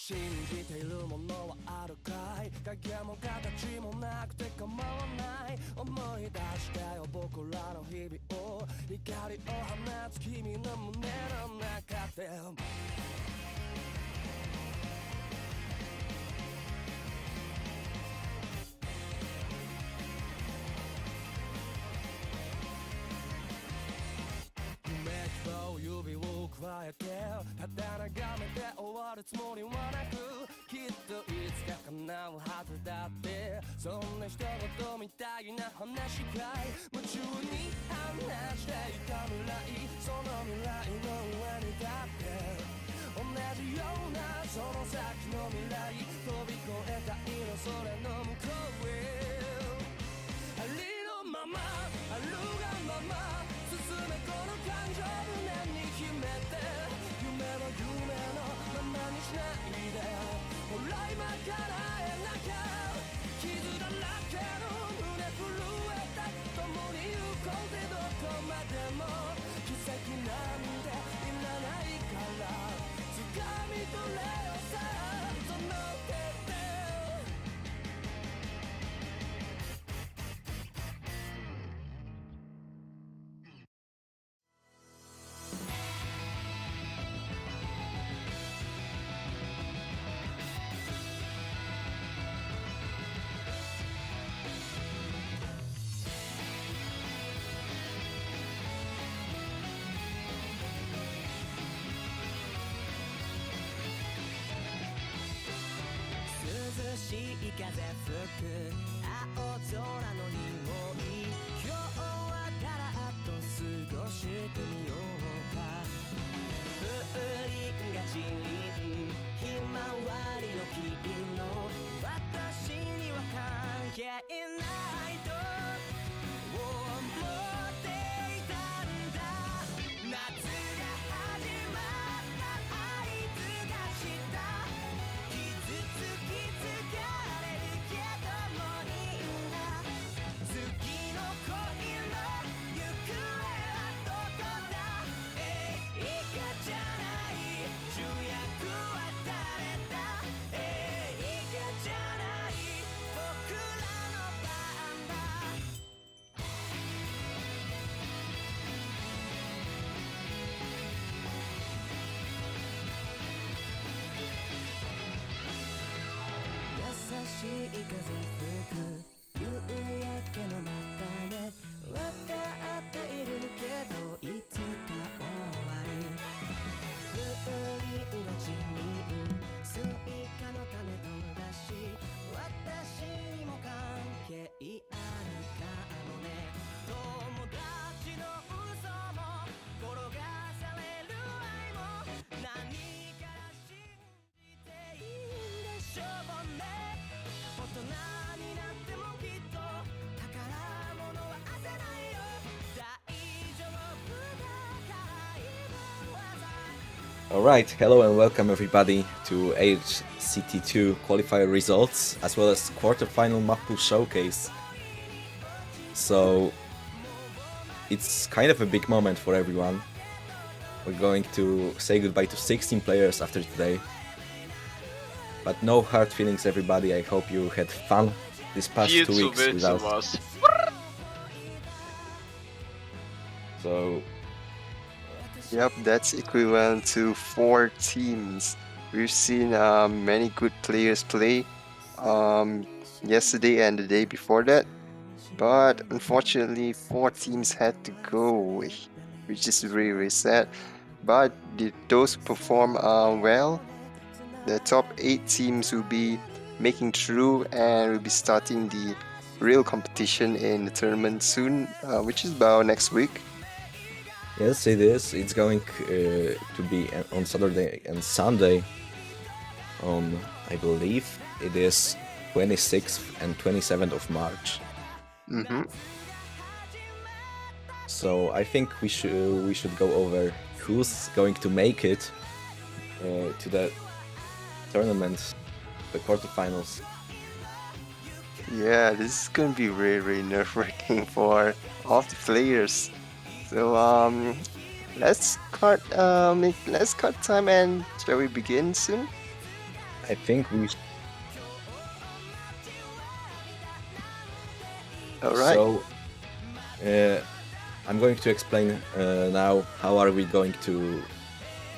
信じているものはあるかい。影も形もなくて構わない。思い出してよ僕らの日々を。光を放つ君の胸の中で指を加えてただ眺めて終わるつもりはなく、きっといつか叶うはずだってそんな一言みたいな話かい夢中に話していた未来その未来の上に立って同じようなその先の未来飛び越えたいのそれの向こうへありのままあるがまま進めこの感情胸に秘めて夢は夢のままにしないでほら今からえなきゃ傷だらけの胸震えた共に行こうぜどこまでも奇跡なんていらないから掴み取れよさその手で涼しい風吹く青空の匂い今日はだらっと過ごしてみようか風鈴が散りひまわりの黄色私には関係ないと思っていたんだ夏が始まった合図がした傷つき疲れるけどもいいんだ次の恋の行方はどこだ映画じゃない主役は誰だ映画じゃない僕らの番だ優しい風吹く夕焼けの中で分かっているけどいつか終わる風鈴が散りスイカの種飛ばし私にも関係あるかもね友達の嘘も転がされる愛も何から信じていいんでしょうね大人になってもきっと宝物は焦ないよ大丈夫だから今はさ Alright, hello and welcome everybody to HCT2 qualifier results as well as quarterfinal Mappool showcase. So it's kind of a big moment for everyone. We're going to say goodbye to 16 players after today. But no hard feelings everybody, I hope you had fun this past 2 weeks with us. So Yep, that's equivalent to 4 teams. We've seen many good players play yesterday and the day before that, but unfortunately 4 teams had to go, which is really, really sad. But those who perform well, the top 8 teams will be making through and will be starting the real competition in the tournament soon, which is about next week. yes, it is. It's going to be on Saturday and Sunday on, I believe, it is 26th and 27th of March. So I think we should go over who's going to make it to the tournament, the quarterfinals. Yeah, this is gonna be really, really nerve-wracking for all the players. So let's cut time and shall we begin soon? I think we. All right. So I'm going to explain now how are we going to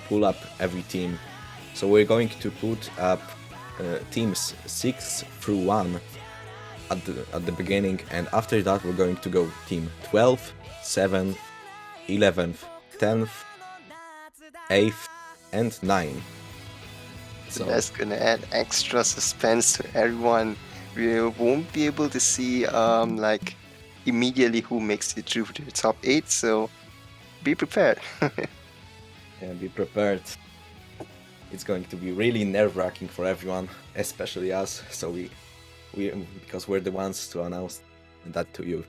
pull up every team. So we're going to put up teams 6 through 1 at the beginning, and after that we're going to go team 12, 7, 11th, 10th, 8th, and 9. So that's gonna add extra suspense to everyone we won't be able to see like immediately who makes it through to the top 8, so be prepared. And be prepared. It's going to be really nerve-wracking for everyone, especially us. So we because we're the ones to announce that to you.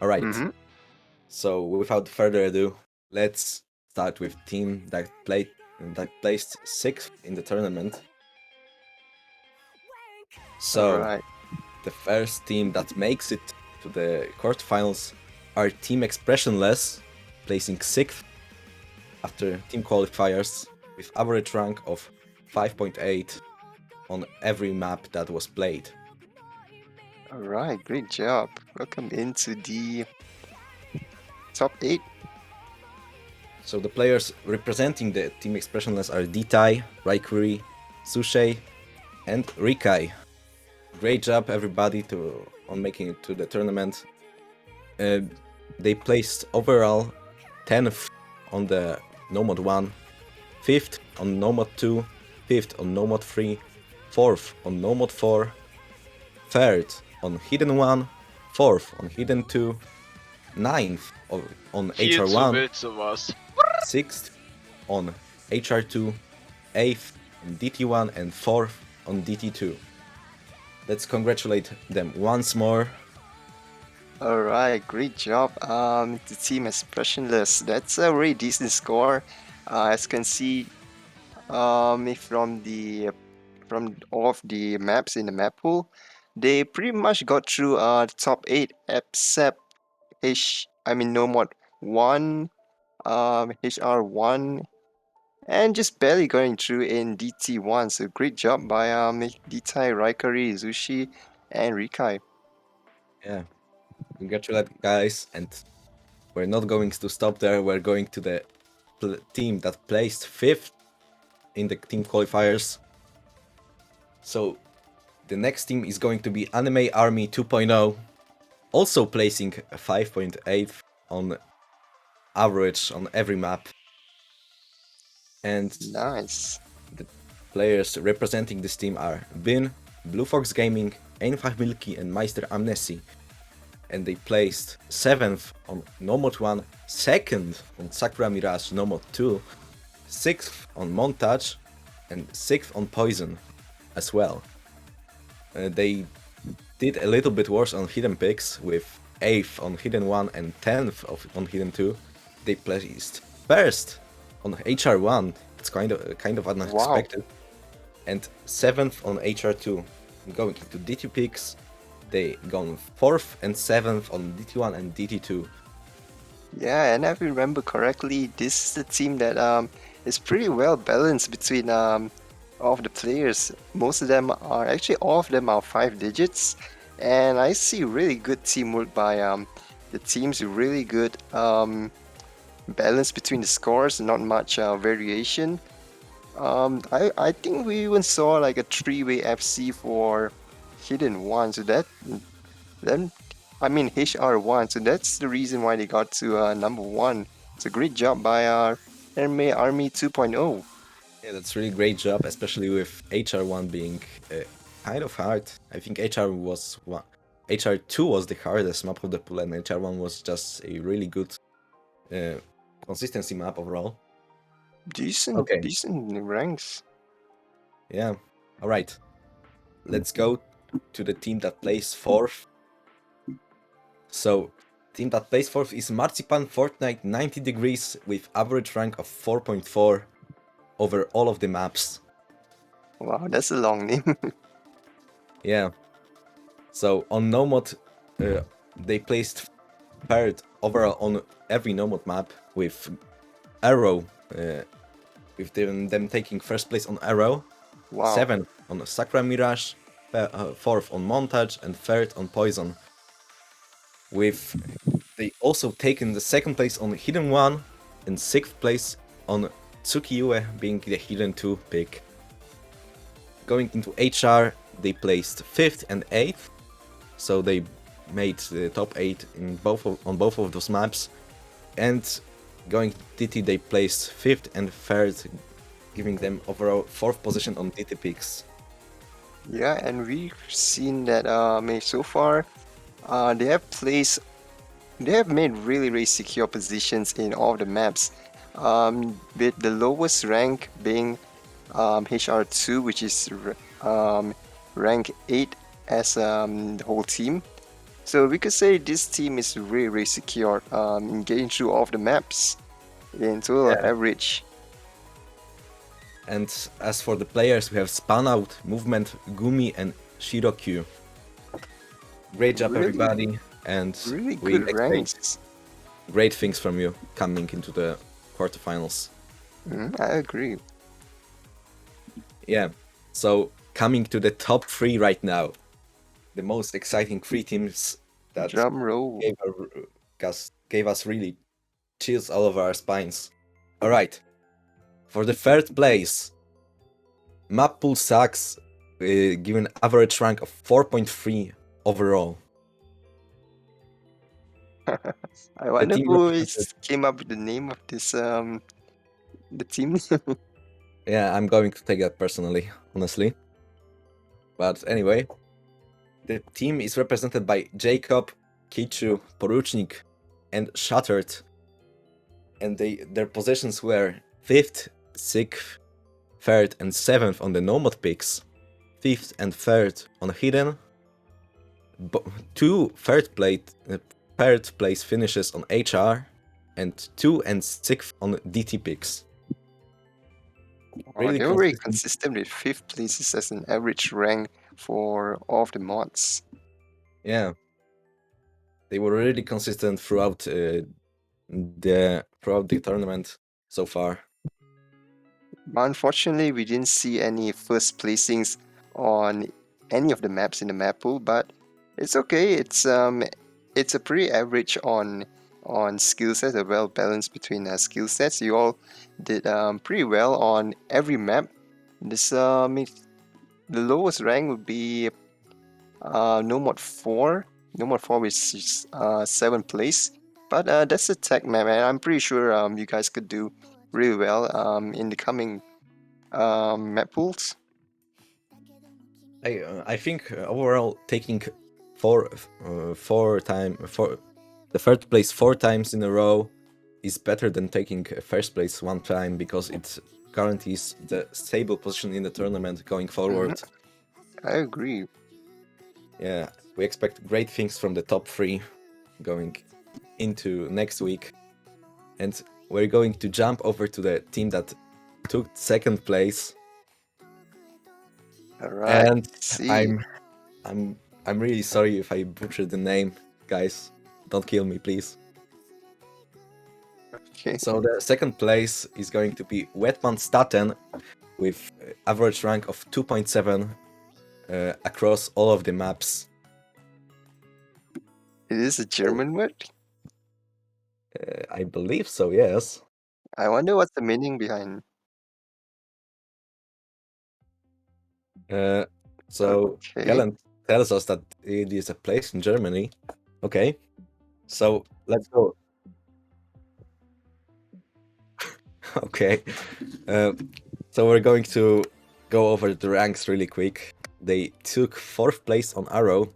All right. Mhm. So without further ado, let's start with team that placed 6th in the tournament. So Alright. the first team that makes it to the quarterfinals are Team Expressionless, placing 6th after team qualifiers with average rank of 5.8 on every map that was played. Alright, great job. Welcome into the top 8. So the players representing the Team Expressionless are Ditai, Raikuri, Sushei, and Rikai. Great job everybody on making it to the tournament. They placed overall 10th on the Nomad 1, 5th on Nomad 2, 5th on Nomad 3, 4th on Nomad 4, 3rd on Hidden 1, 4th on Hidden 2, 9th on HR1, 6th on HR2, 8th on DT1, and 4th on DT2. Let's congratulate them once more. Alright, great job. The team Expressionless. That's a very decent score. As you can see, from all of the maps in the map pool, they pretty much got through the top 8 except Nomad 1, HR1, and just barely going through in DT1. So great job by Ditai, Raikari, Zushi, and Rikai. Yeah, congratulate guys, and we're not going to stop there. We're going to the team that placed 5th in the team qualifiers. So the next team is going to be Anime Army 2.0, also placing 5.8 on average on every map. And Nice. the players representing this team are Bin, Blue Fox Gaming, Einfach Milky, and Meister Amnesty. And they placed 7th on Nomad 1, 2nd on Sakura Mirage Nomad 2, 6th on Montage, and 6th on Poison as well. They did a little bit worse on Hidden Picks, with 8th on Hidden 1 and 10th on Hidden 2. They placed 1st on HR1, it's kind of unexpected, and 7th on HR2. Going into DT Picks, they gone 4th and 7th on DT1 and DT2. Yeah, and if I remember correctly, this is a team that is pretty well balanced between all of the players. Most of them are actually all of them are 5 digits, and I see really good teamwork by the teams. Really good balance between the scores, not much variation. I think we even saw like a 3-way FC for Hidden One, so then HR1, so that's the reason why they got to number 1. It's a great job by our Anime Army 2.0. Yeah, that's really great job, especially with HR1 being kind of hard. I think HR2 was the hardest map of the pool, and HR1 was just a really good consistency map overall. Decent ranks. Yeah. All right. Let's go to the team that plays 4th. So, team that plays 4th is Marzipan Fortnite 90 Degrees with average rank of 4.4 over all of the maps. Wow, that's a long name. Yeah. So on Nomad, they placed 3rd overall on every Nomad map, with Arrow, with them taking 1st place on Arrow, Wow. 7th on Sakura Mirage, 4th on Montage, and 3rd on Poison. With they also taken the 2nd place on Hidden 1 and 6th place on Tsukiyue, being the Hidden 2 pick. Going into HR, they placed 5th and 8th, so they made the top 8 on both of those maps. And going to TT, they placed 5th and 3rd, giving them overall 4th position on TT picks. Yeah, and we've seen that so far they have placed they have made really secure positions in all the maps. With the lowest rank being HR2, which is rank 8 as the whole team. So we could say this team is really secure in getting through all of the maps in total Yeah. average. And as for the players, we have Spun Out, Movement, Gumi, and Shirokyu. Great job, Really, everybody, and really we good expect ranks. great things from you coming into the quarterfinals. I agree. Yeah, so coming to the top 3 right now, the most exciting 3 teams that Drum roll. gave us really chills all over our spines. Alright, for the third place, Mappool sucks, given average rank of 4.3 overall. I The wonder team who represented. came up with the name of this the team. Yeah, I'm going to take that personally, honestly. But anyway, the team is represented by Jacob, Kichu, Poruchnik, and Shattered. And their positions were 5th, 6th, 3rd, and 7th on the Nomad picks, 5th and 3rd on Hidden, 2 third place finishes on HR, and 2 and 6th on DT picks. Really They were very consistent. consistent with 5th places as an average rank for all of the mods. Yeah, they were really consistent throughout the tournament so far. Unfortunately, we didn't see any first placings on any of the maps in the map pool, but it's okay. It's a pretty average on skill sets, a well balanced between skill sets. You all did pretty well on every map. This the lowest rank would be Nomad 4. Nomad 4 which is 7th place. But that's a tech map, and I'm pretty sure you guys could do really well in the coming map pools. I think overall taking four the third place 4 times in a row is better than taking first place 1 time, because it guarantees the stable position in the tournament going forward. I agree. Yeah, we expect great things from the top 3 going into next week. And we're going to jump over to the team that took 2nd place. All right. And See. I'm really sorry if I butchered the name, guys. Don't kill me, please. Okay. So the 2nd place is going to be Wetman Staten with average rank of 2.7 across all of the maps. It is a German word. I believe so, yes. I wonder what's the meaning behind. So Okay. Helen tells us that it is a place in Germany. Okay, so let's go. Okay, so we're going to go over the ranks really quick. They took 4th place on Arrow,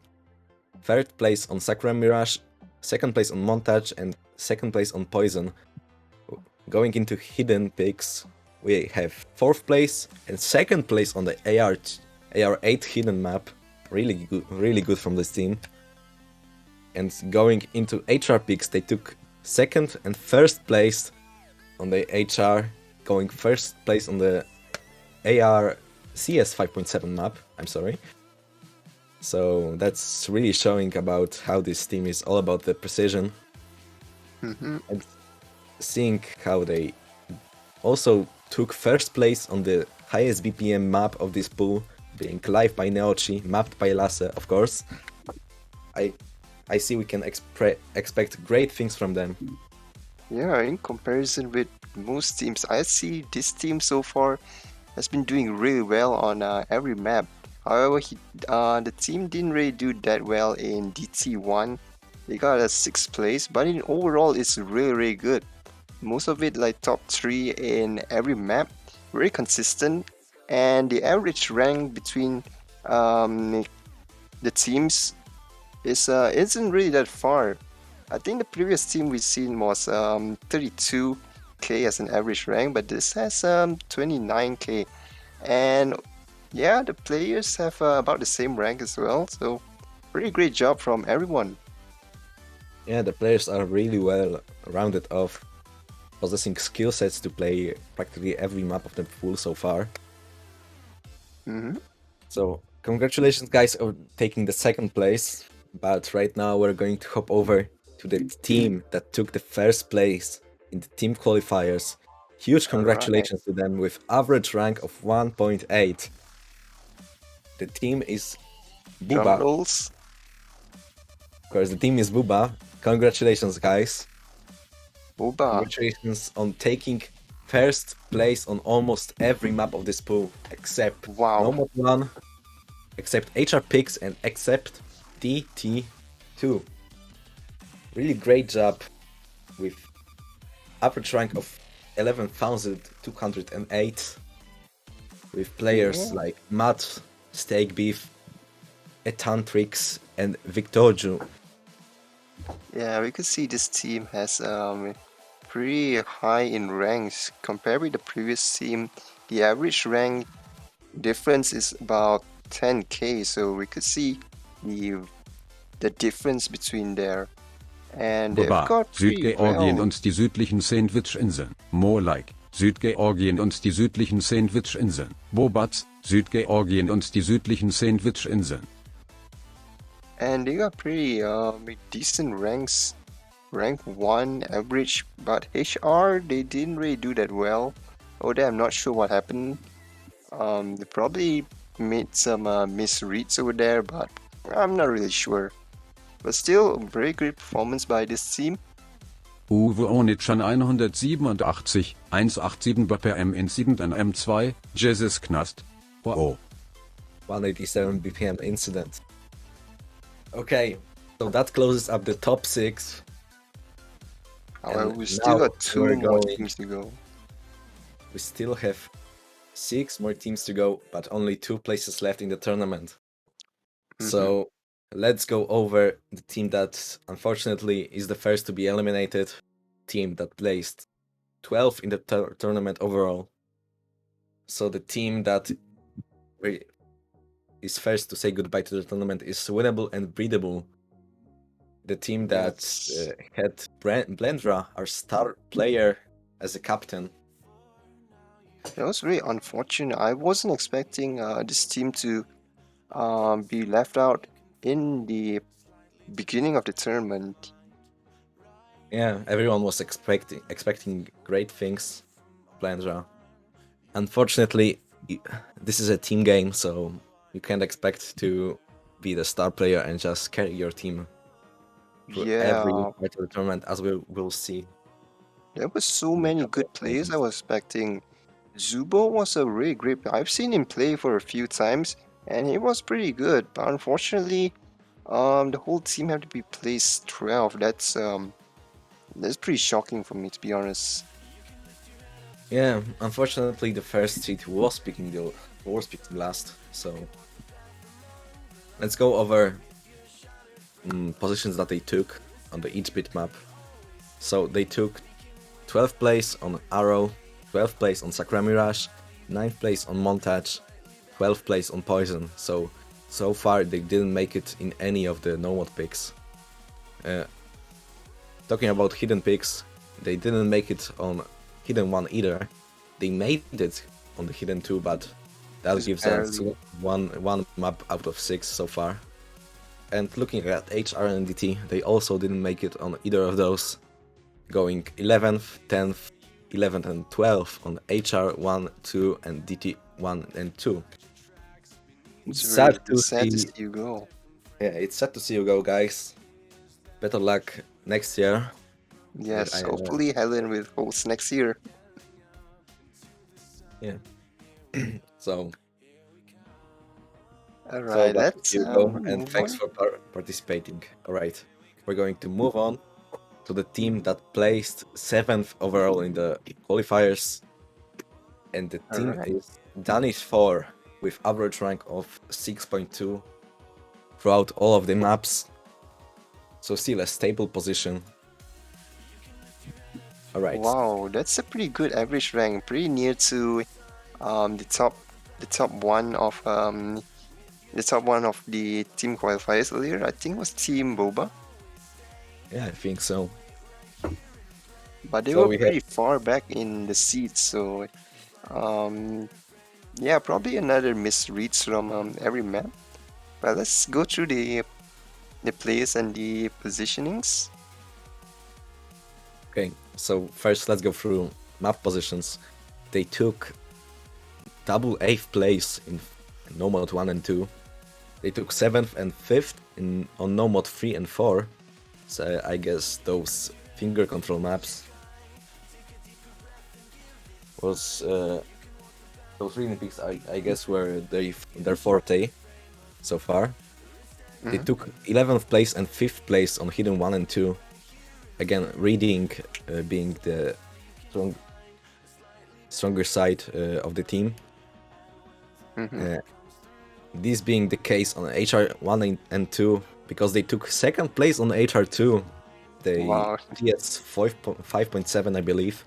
3rd place on Sakura Mirage, 2nd place on Montage, and 2nd place on Poison. Going into hidden picks, we have 4th place and 2nd place on the AR8 hidden map. Really good from this team. And going into HR picks, they took 2nd and 1st place on the HR, going 1st place on the AR CS 5.7 map. I'm sorry. So that's really showing about how this team is all about the precision. And seeing how they also took 1st place on the highest BPM map of this pool, being Live by Neochi, mapped by Lasse, of course. I see we can expect great things from them. Yeah, in comparison with most teams, I see this team so far has been doing really well on every map. However, the team didn't really do that well in DT1. They got a 6th place, but in overall, it's really good. Most of it like top 3 in every map, very consistent, and the average rank between um, the teams isn't really that far. I think the previous team we seen was 32k as an average rank, but this has 29k, and yeah, the players have about the same rank as well. So pretty great job from everyone. Yeah, the players are really well rounded off, possessing skill sets to play practically every map of the pool so far. Hmm. So congratulations guys on taking the second place, but right now we're going to hop over to the team that took the first place in the team qualifiers. Huge All right. congratulations to them with average rank of 1.8. The team is Drum Buba. rolls. Of course, the team is Buba. Congratulations guys. Oba. Congratulations on taking first place on almost every map of this pool, except Wow. Nomad 1, except HR Picks, and except DT2. Really great job with average rank of 11,208 with players Yeah. like Matt, Steak Beef, Etantrix, and Victorju. Yeah, we could see this team has pretty high in ranks compared with the previous team. The average rank difference is about 10k, so we could see the difference between there. And they've Buba, got pretty Südgeorgien well. und die südlichen Sandwich-Inseln. More like, Südgeorgien und die südlichen Sandwich-Inseln. Bobats, Südgeorgien und die südlichen Sandwich-Inseln. And they got pretty decent ranks. Rank 1 average, but HR they didn't really do that well. Although I'm not sure what happened. They probably made some misreads over there, but I'm not really sure. But still, a very great performance by this team. Uwe Onitschan 187, 187 BPM Incident an M2, Jesus Knast. Oh. 187 BPM incident. Okay, so that closes up the top 6. However, And we still now got 2 we're more going. teams to go. We still have 6 more teams to go, but only 2 places left in the tournament. So let's go over the team that unfortunately is the first to be eliminated. Team that placed 12 in the tournament overall. So the team that is first to say goodbye to the tournament is Winnable and Breedable. The team that Yes. had Blendra, our star player, as a captain. That was really unfortunate. I wasn't expecting this team to be left out in the beginning of the tournament. Yeah, everyone was expecting great things, Blendra. Unfortunately, this is a team game, so you can't expect to be the star player and just carry your team through every Yeah, part of the tournament, as we will see. there were so In a many couple good of players I tournaments. was expecting. Zubo was a really great player. I've seen him play for a few times, and he was pretty good. But unfortunately, the whole team had to be placed 12. That's pretty shocking for me, to be honest. Yeah, unfortunately, the first seed was picking last. So let's go over positions that they took on the each bit map. So they took 12th place on Arrow, 12th place on Sakura Mirage, 9th place on Montage, 12th place on Poison. So far they didn't make it in any of the Nomad picks. Talking about hidden picks, they didn't make it on Hidden 1 either. They made it on the Hidden 2, but that Just gives us barely. one map out of 6 so far. And looking at HR and DT, they also didn't make it on either of those, going 11th, 10th, 11th and 12th on HR 1, 2 and DT 1 and 2. It's Sad really to sad to see. see you go. Yeah, it's sad to see you go, guys. Better luck next year. Yes, hopefully Helen will host next year. Yeah. So Alright, back to let's you go, and move thanks on. for participating. All right, we're going to move on to the team that placed 7th overall in the qualifiers, and the team Alright. is Danish 4. with average rank of 6.2 throughout all of the maps. So still a stable position. Alright. Wow, that's a pretty good average rank, pretty near to the top one of the team qualifiers earlier. I think it was Team Boba, Yeah, I think so. but they So were we have pretty far back in the seats. So yeah, probably another misreads from every map. But let's go through the players and the positionings. Okay, so first let's go through map positions. They took double 8th place in no mode 1 and 2. They took 7th and 5th on no mode 3 and 4. So I guess those finger control maps was those Green Peaks I guess were their forte so far. They took 11th place and 5th place on Hidden 1 and 2. Again, Reading being the stronger side of the team. This being the case on HR1 and 2, because they took 2nd place on HR2. They Wow. PS 5.7, I believe.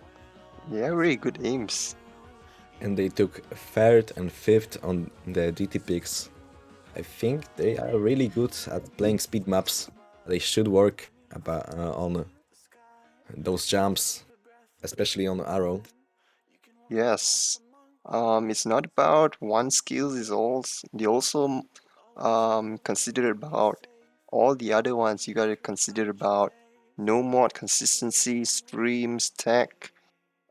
Yeah, really good aims. And they took 3rd and 5th on the GT picks. I think they are really good at playing speed maps. They should work on those jumps, especially on Arrow. Yes. It's not about one skill, is also they also consider about all the other ones. You gotta consider about no mod consistency, streams, tech,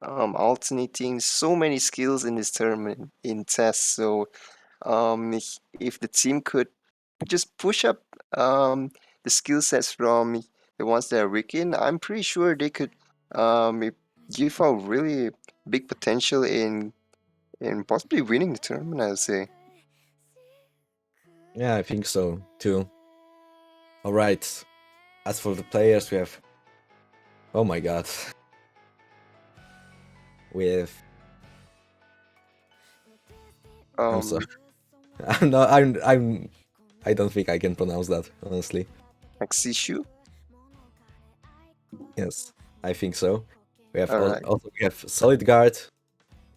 alternating. So many skills in this tournament in test. So if the team could just push up the skill sets from the ones that are weak in, I'm pretty sure they could give out really big potential in possibly winning the tournament, I'd say. Yeah, I think so too. Alright, as for the players, we have... Oh my god. We have... I'm sorry. I'm not, I don't think I can pronounce that, honestly. Maxishu? Yes, I think so. We have Alright. also we have Solid Guard,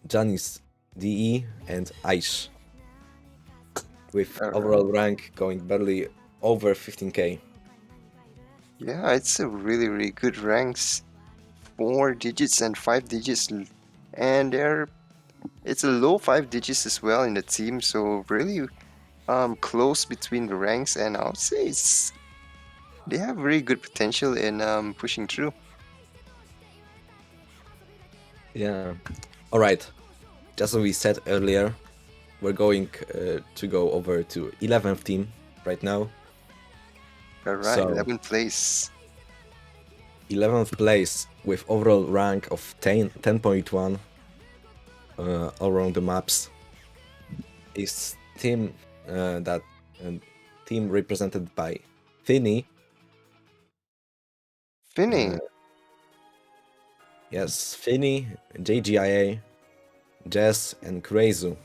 Janis DE, and Aish, with overall rank going barely over 15k. Yeah, it's a really, really good ranks. 4 digits and 5 digits, and it's a low 5 digits as well in the team, so really close between the ranks, and I would say they have really good potential in pushing through. Yeah. Alright, just as we said earlier, we're going to go over to 11th team right now. Alright, So, 11th place. 11th place with overall rank of 10.1 all around the maps is team team represented by Finny. Finny. Yes, Finny, JGIA, Jess, and Kureizu.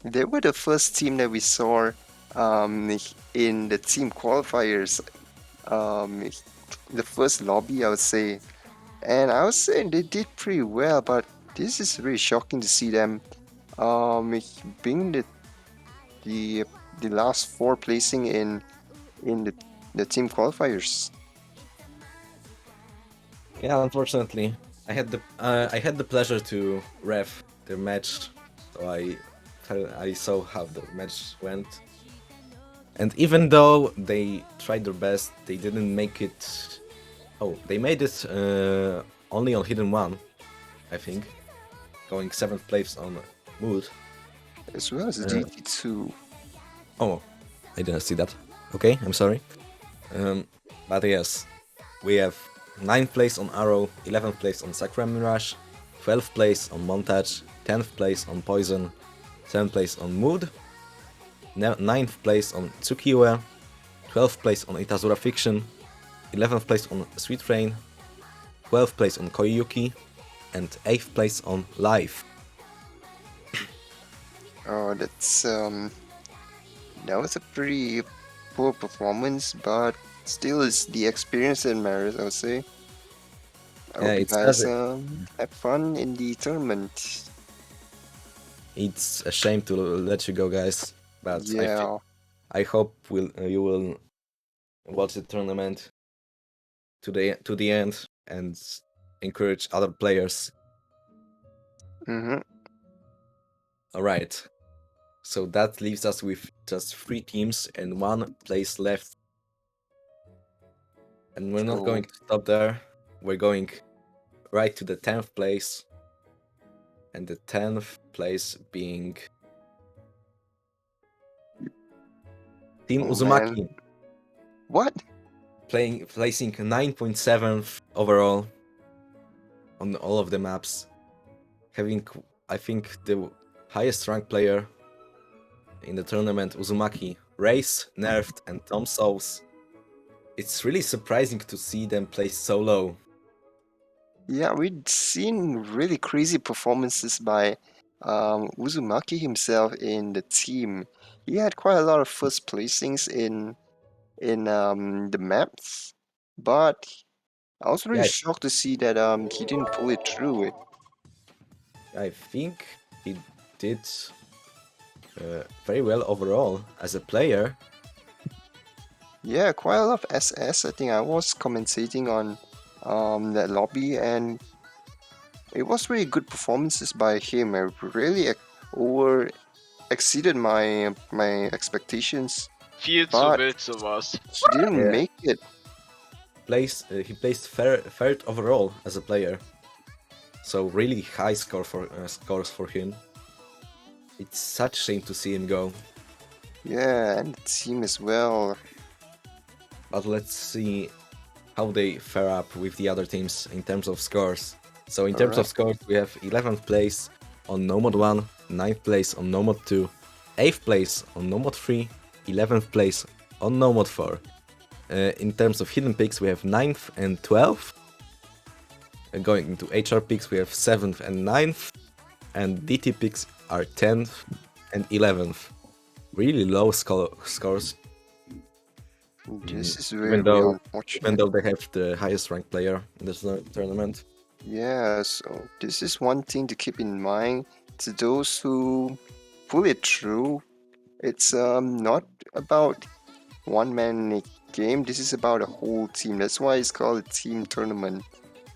They were the first team that we saw in the team qualifiers, the first lobby, I would say. And I would say they did pretty well, but this is really shocking to see them being the last 4 placing in the team qualifiers. Yeah, unfortunately, I had the pleasure to ref the match, so I saw how the match went. And even though they tried their best, they didn't make it. Oh, they made it only on Hidden 1, I think, going 7th place on Mood. As well as GT2. Oh, I didn't see that. Okay, I'm sorry. But yes, we have 9th place on Arrow, 11th place on Sakura Mirage, 12th place on Montage, 10th place on Poison, 7th place on Mood, 9th place on Tsukiyoe, 12th place on Itazura Fiction, 11th place on Sweet Rain, 12th place on Koyuki, and 8th place on Life. Oh, that was a pretty poor performance, but still, it's the experience that matters, I would say. I Yeah, hope you it's sad. guys have fun in the tournament. It's a shame to let you go, guys. But Yeah. I hope you will watch the tournament to the end and encourage other players. Mm-hmm. All right. So that leaves us with just 3 teams and 1 place left. And we're not So, going to stop there. We're going right to the 10th place. And the 10th place being Team oh man. Uzumaki, What? placing 9.7th overall on all of the maps, having, I think, the highest ranked player in the tournament, Uzumaki, Race, Nerfed, and Tom Souls. It's really surprising to see them place so low. Yeah, we'd seen really crazy performances by Uzumaki himself in the team. He had quite a lot of first placings in the maps, but I was really Yeah, shocked to see that he didn't pull it through. I think he did very well overall as a player. Yeah, quite a lot of SS. I think I was commentating on that lobby, and it was really good performances by him. I really over exceeded my expectations, but Futsu was. he didn't Yeah, make it. he placed third overall as a player, so really high scores for him. It's such a shame to see him go. Yeah, and the team as well. But let's see how they fare up with the other teams in terms of scores. So in terms of Alright. scores, we have 11th place on No Mod 1, 9th place on No Mod 2, 8th place on No Mod 3, 11th place on No Mod 4. In terms of hidden picks, we have 9th and 12th. Going into HR picks, we have 7th and 9th. And DT picks are 10th and 11th. Really low scores, This is even really though unfortunate. they have the highest ranked player in this tournament. Yeah, so this is one thing to keep in mind. To those who pull it through, it's not about one man in a game. This is about a whole team. That's why it's called a team tournament.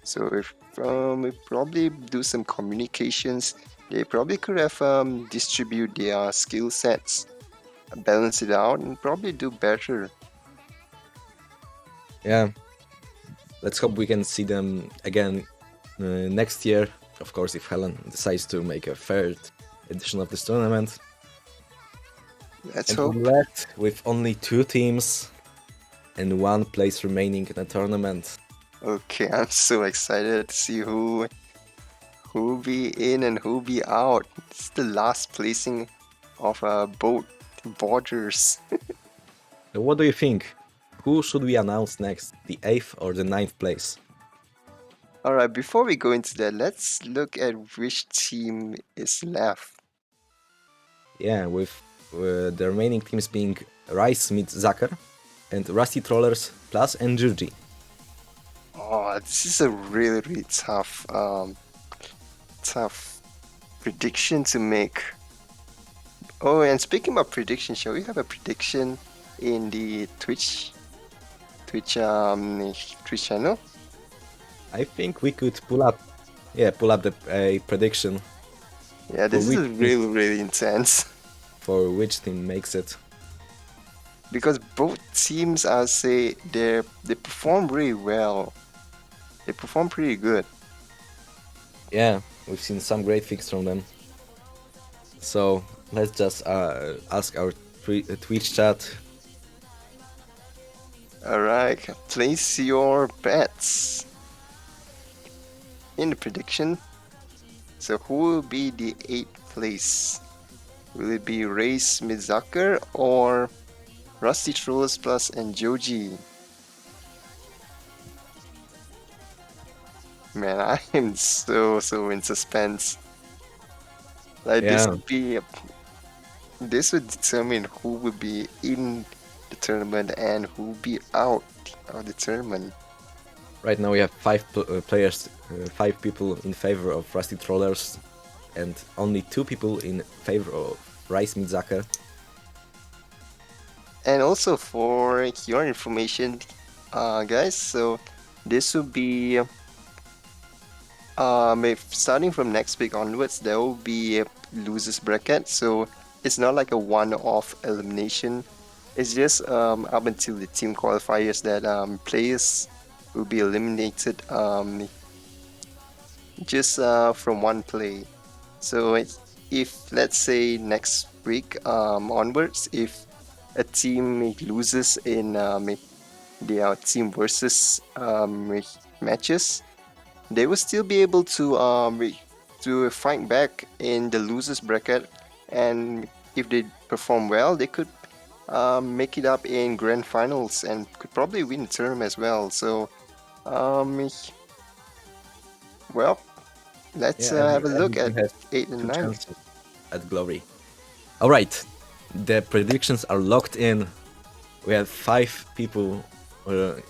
So if we probably do some communications, they probably could have distribute their skill sets, balance it out, and probably do better. Yeah, let's hope we can see them again next year. Of course, if Helen decides to make a third edition of this tournament. Let's And hope. we're left with only 2 teams and 1 place remaining in the tournament. Okay, I'm so excited to see who be in and who be out. It's the last placing of both borders. So what do you think? Who should we announce next? The 8th or the 9th place? Alright, before we go into that, let's look at which team is left. Yeah, with the remaining teams being Rice meets Zucker and Rusty Trollers plus and Juji. Oh, this is a really, really tough prediction to make. Oh, and speaking about prediction, shall we have a prediction in the Twitch channel? I think we could pull up a prediction Yeah, this is which team- really, really intense. for which team makes it. Because both teams, I'll say, they perform really well. They perform pretty good. Yeah, we've seen some great things from them. So let's just ask our Twitch chat. Alright, place your bets in the prediction. So who will be the 8th place? Will it be Race Mizucker or Rusty Trolls Plus and Joji? Man, I am so in suspense. Like this Yeah. would be this would determine who will be in the tournament and who will be out of the tournament. Right now we have five players, 5 people in favor of Rusty Trollers, and only 2 people in favor of Rise Mizaka. And also for your information, guys, so this will be if starting from next week onwards, there will be a losers bracket. So it's not like a one-off elimination. It's just up until the team qualifiers that players will be eliminated just from one play. So if let's say next week onwards, if a team loses in their team versus matches, they will still be able to fight back in the losers bracket, and if they perform well, they could make it up in grand finals and could probably win the tournament as well. So, well, let's have a look at Everyone has 8 and 2 9. chances at glory. Alright, the predictions are locked in. We have 5 people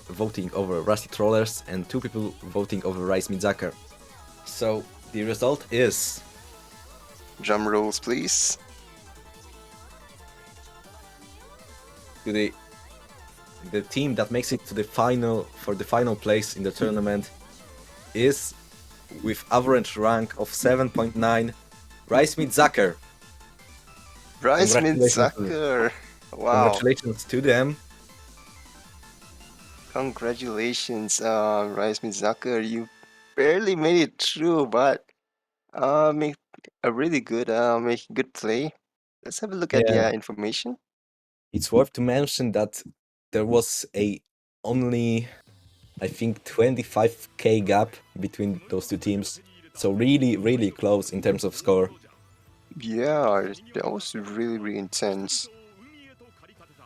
voting over Rusty Trollers and 2 people voting over Rise Mizaka. So the result is Drum rolls, please. the team that makes it to the final for the final place in the tournament is with average rank of 7.9 Rise Mizaka. Rise Congratulations. Mizaka. Wow. Congratulations to them. Congratulations, Rise Mizaka. You barely made it through, but a really good good play. Let's have a look at Yeah. the information. It's worth to mention that there was a only, I think, 25k gap between those 2 teams. So really close in terms of score. Yeah, that was really intense.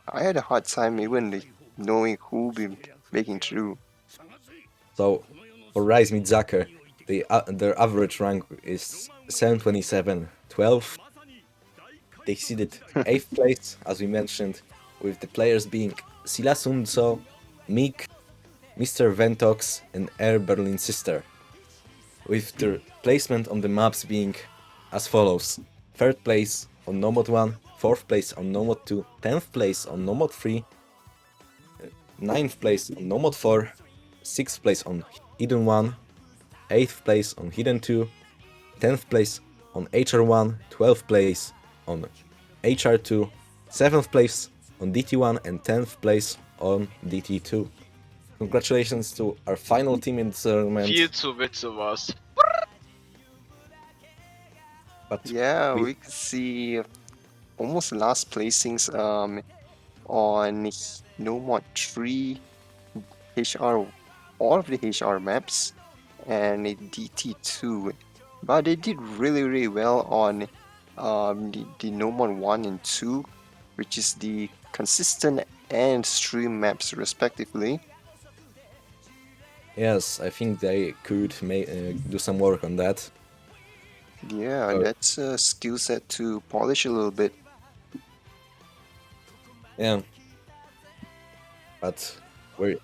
I had a hard time even knowing who will be making through. So for Rise Mizaka, their average rank is 727-12. They seeded 8th place, as we mentioned, with the players being Sila Sunso, Meek, Mr. Ventox, and Air Berlin Sister, with their placement on the maps being as follows: 3rd place on Nomad 1, 4th place on Nomad 2, 10th place on Nomad 3, 9th place on Nomad 4, 6th place on Hidden 1, 8th place on Hidden 2, 10th place on HR1, 12th place on HR2, 7th place on DT1, and 10th place on DT2. Congratulations to our final team in the tournament. Viel zu Witze was. But Yeah, we could see almost last placings on Nomad 3 HR, all of the HR maps, and DT2. But they did really well on the Nomad 1 and 2, which is the consistent and stream maps respectively. yes, I think they could do some work on that. Yeah, that's a skill set to polish a little bit. Yeah. But we're...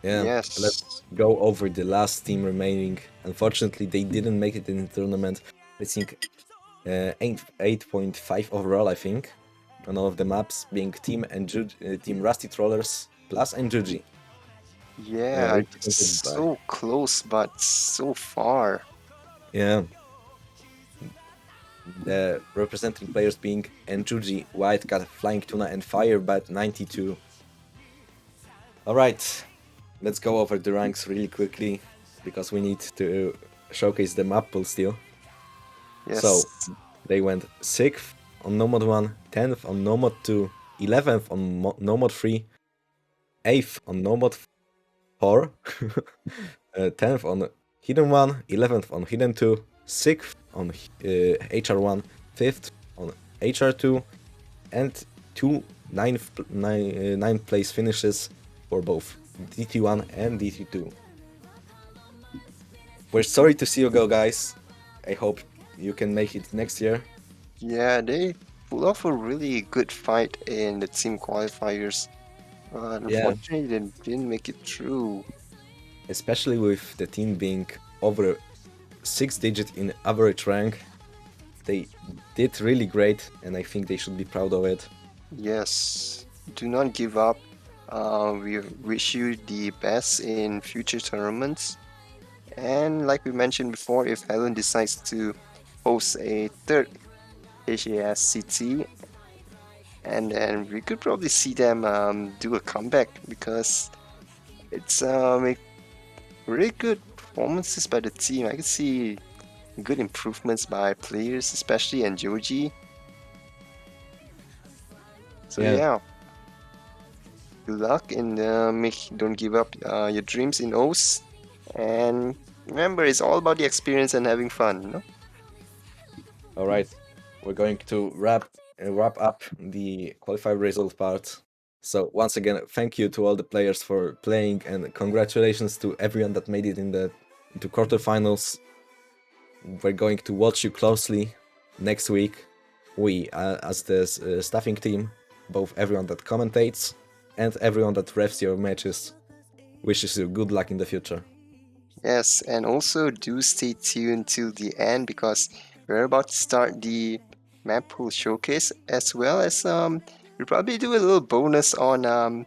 Yeah, Yes. let's go over the last team remaining. Unfortunately, they didn't make it in the tournament. I think 8.5 overall, I think, on all of the maps, being Team Rusty Trollers plus Enjuji. Yeah, represented it's by- so close, but so far. Yeah. The representing players being Enjuji, Whitecat, Flying Tuna, and Firebat 92. Alright, let's go over the ranks really quickly, because we need to showcase the map pool still. Yes. So, they went 6th on Nomad 1, 10th on Nomad 2, 11th on Nomad 3, 8th on Nomad 4, 10th on Hidden 1, 11th on Hidden 2, 6th on HR1, 5th on HR2, and 2 ninth place finishes for both DT1 and DT2. We're sorry to see you go, guys. I hope you can make it next year. Yeah, they pulled off a really good fight in the team qualifiers. Yeah, Unfortunately, they didn't make it through. especially with the team being over 6 digit in average rank. They did really great, and I think they should be proud of it. Yes, do not give up. We wish you the best in future tournaments. And like we mentioned before, if Helen decides to host a third HASCT, and then we could probably see them do a comeback because it's really good performances by the team. I can see good improvements by players, especially and Joji. So Yeah, yeah, good luck and don't give up your dreams in O's. And remember, it's all about the experience and having fun. No? all right. We're going to wrap up the qualifier result part. So once again, thank you to all the players for playing, and congratulations to everyone that made it into quarterfinals. We're going to watch you closely next week. We, as the staffing team, both everyone that commentates and everyone that refs your matches, wishes you good luck in the future. Yes, and also do stay tuned till the end because we're about to start the Mappool showcase as well as we'll probably do a little bonus on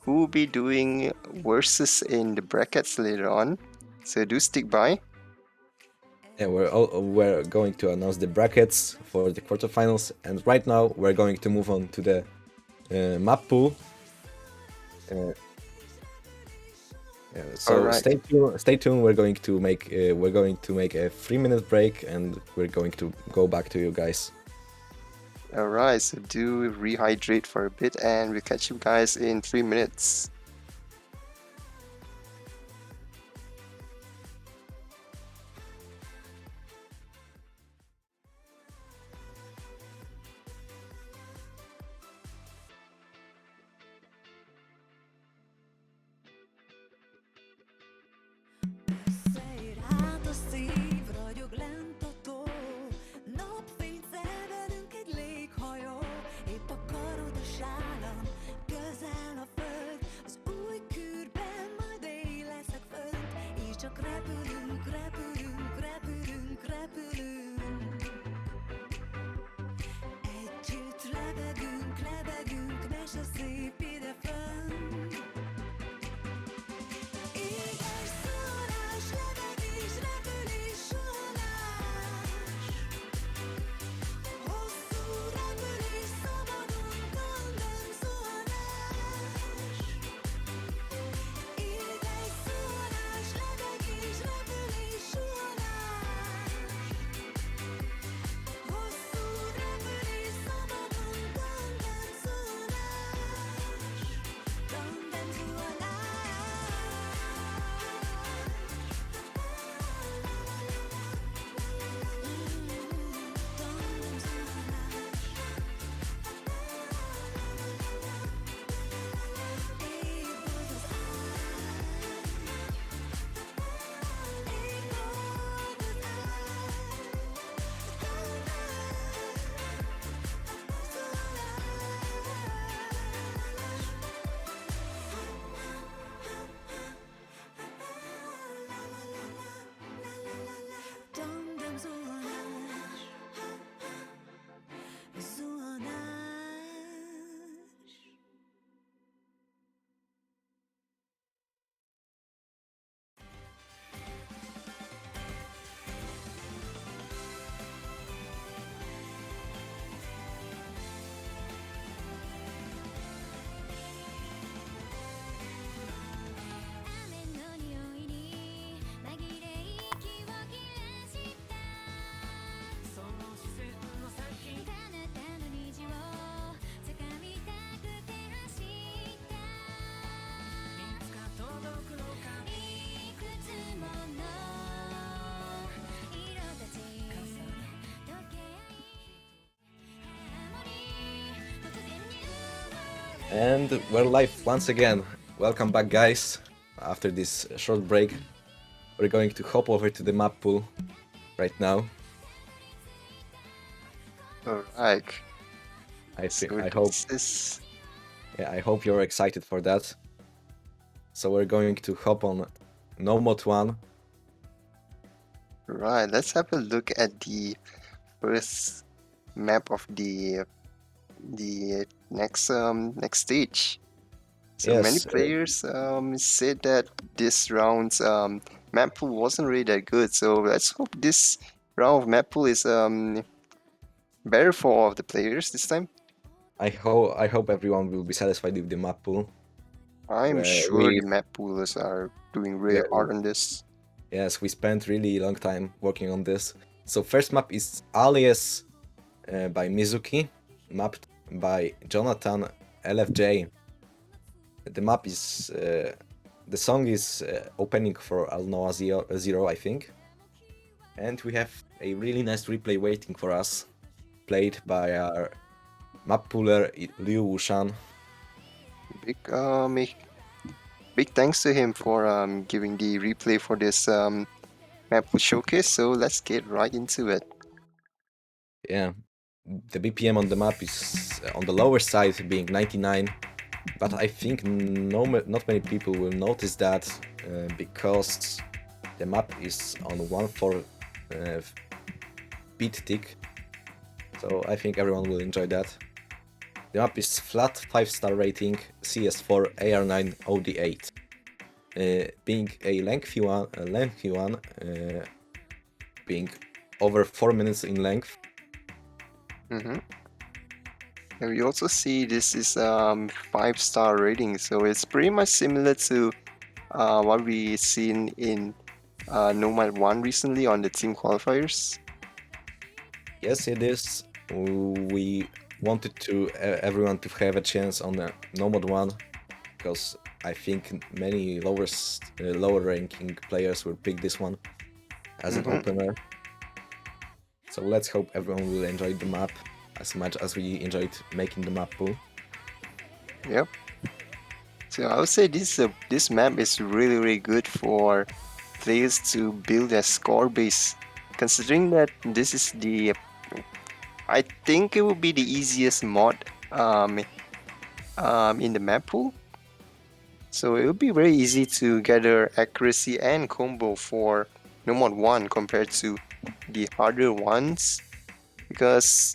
who will be doing versus in the brackets later on. So do stick by. Yeah, we're going to announce the brackets for the quarterfinals, and right now we're going to move on to the map pool. So All right. stay tuned. Stay tuned. We're going to make a 3 minute break, and we're going to go back to you guys. All right. So do rehydrate for a bit, and we'll catch you guys in 3 minutes. Összeír a szív, ragyog lent a tó. Napfényt szenvedünk egy léghajó. Épp a karod a sálam, közel a föld. Az új kürben majd én leszek fönt. És csak repülünk, repülünk, repülünk, repülünk. Együtt lebegünk, lebegünk, mese szép ide fönt. Éges szórás, lebegés, repülés, suhanás. Hosszú repülés, szabadon, tandem, zuhanás. Éges szórás, lebegés, repülés, suhanás. Hosszú repülés, szabadon, tandem, zuhanás. Tandem, zuhanás. Tandem zuhanás, zuhanás. And we're live once again. Welcome back, guys. After this short break, we're going to hop over to the map pool right now. Alright. I So I hope this is I hope you're excited for that. So we're going to hop on No Mod 1. right. Let's have a look at the first map of the next stage. So many Yes, players said that this round's map pool wasn't really that good. So let's hope this round of map pool is better for all of the players this time. I hope everyone will be satisfied with the map pool. I'm Where sure we the map poolers are doing really yeah, hard on this. yes, we spent really long time working on this. So first map is Alias by Mizuki, mapped by Jonathan LFJ. The map is the song is opening for Al Noah Zero, I think. And we have a really nice replay waiting for us, played by our map pooler Liu Wushan. Big big thanks to him for giving the replay for this map pool showcase. So let's get right into it. Yeah, the BPM on the map is on the lower side, being 99, but I think not many people will notice that because the map is on 1/4 beat tick, so I think everyone will enjoy that. The map is flat 5-star rating, CS4 AR9 OD8, being a lengthy one, being over 4 minutes in length. Mm-hmm. And we also see this is 5-star rating, so it's pretty much similar to what we seen in Nomad 1 recently on the team qualifiers. Yes, it is. We wanted to everyone to have a chance on the Nomad 1, because I think many lower ranking players will pick this one as an opener. So let's hope everyone will enjoy the map as much as we enjoyed making the map pool. Yep. So I would say this map is really good for players to build their score base. Considering that this is I think it will be the easiest mod in the map pool. So it would be very easy to gather accuracy and combo for Nomad 1 compared to the harder ones, because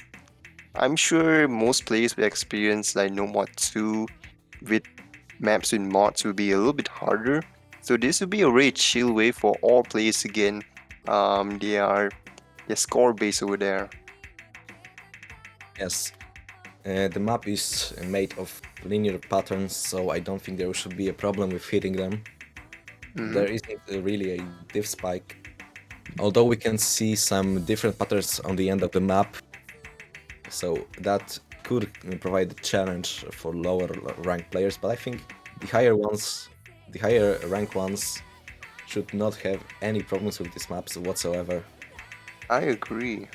I'm sure most players will experience like Nomad 2 with maps with mods will be a little bit harder. So this will be a very chill way for all players to gain their score base over there. Yes, the map is made of linear patterns, so I don't think there should be a problem with hitting them. There isn't really a diff spike, although we can see some different patterns on the end of the map, so that could provide a challenge for lower ranked players, but I think the higher rank ones should not have any problems with these maps whatsoever. I agree.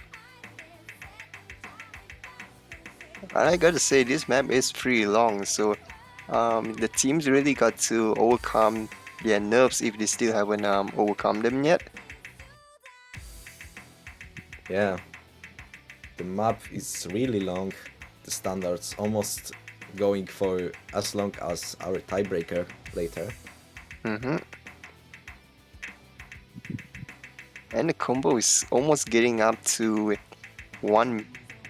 I gotta say, this map is pretty long, so the teams really got to overcome their nerves if they still haven't overcome them yet. Yeah, the map is really long, the standards almost going for as long as our tiebreaker later. And the combo is almost getting up to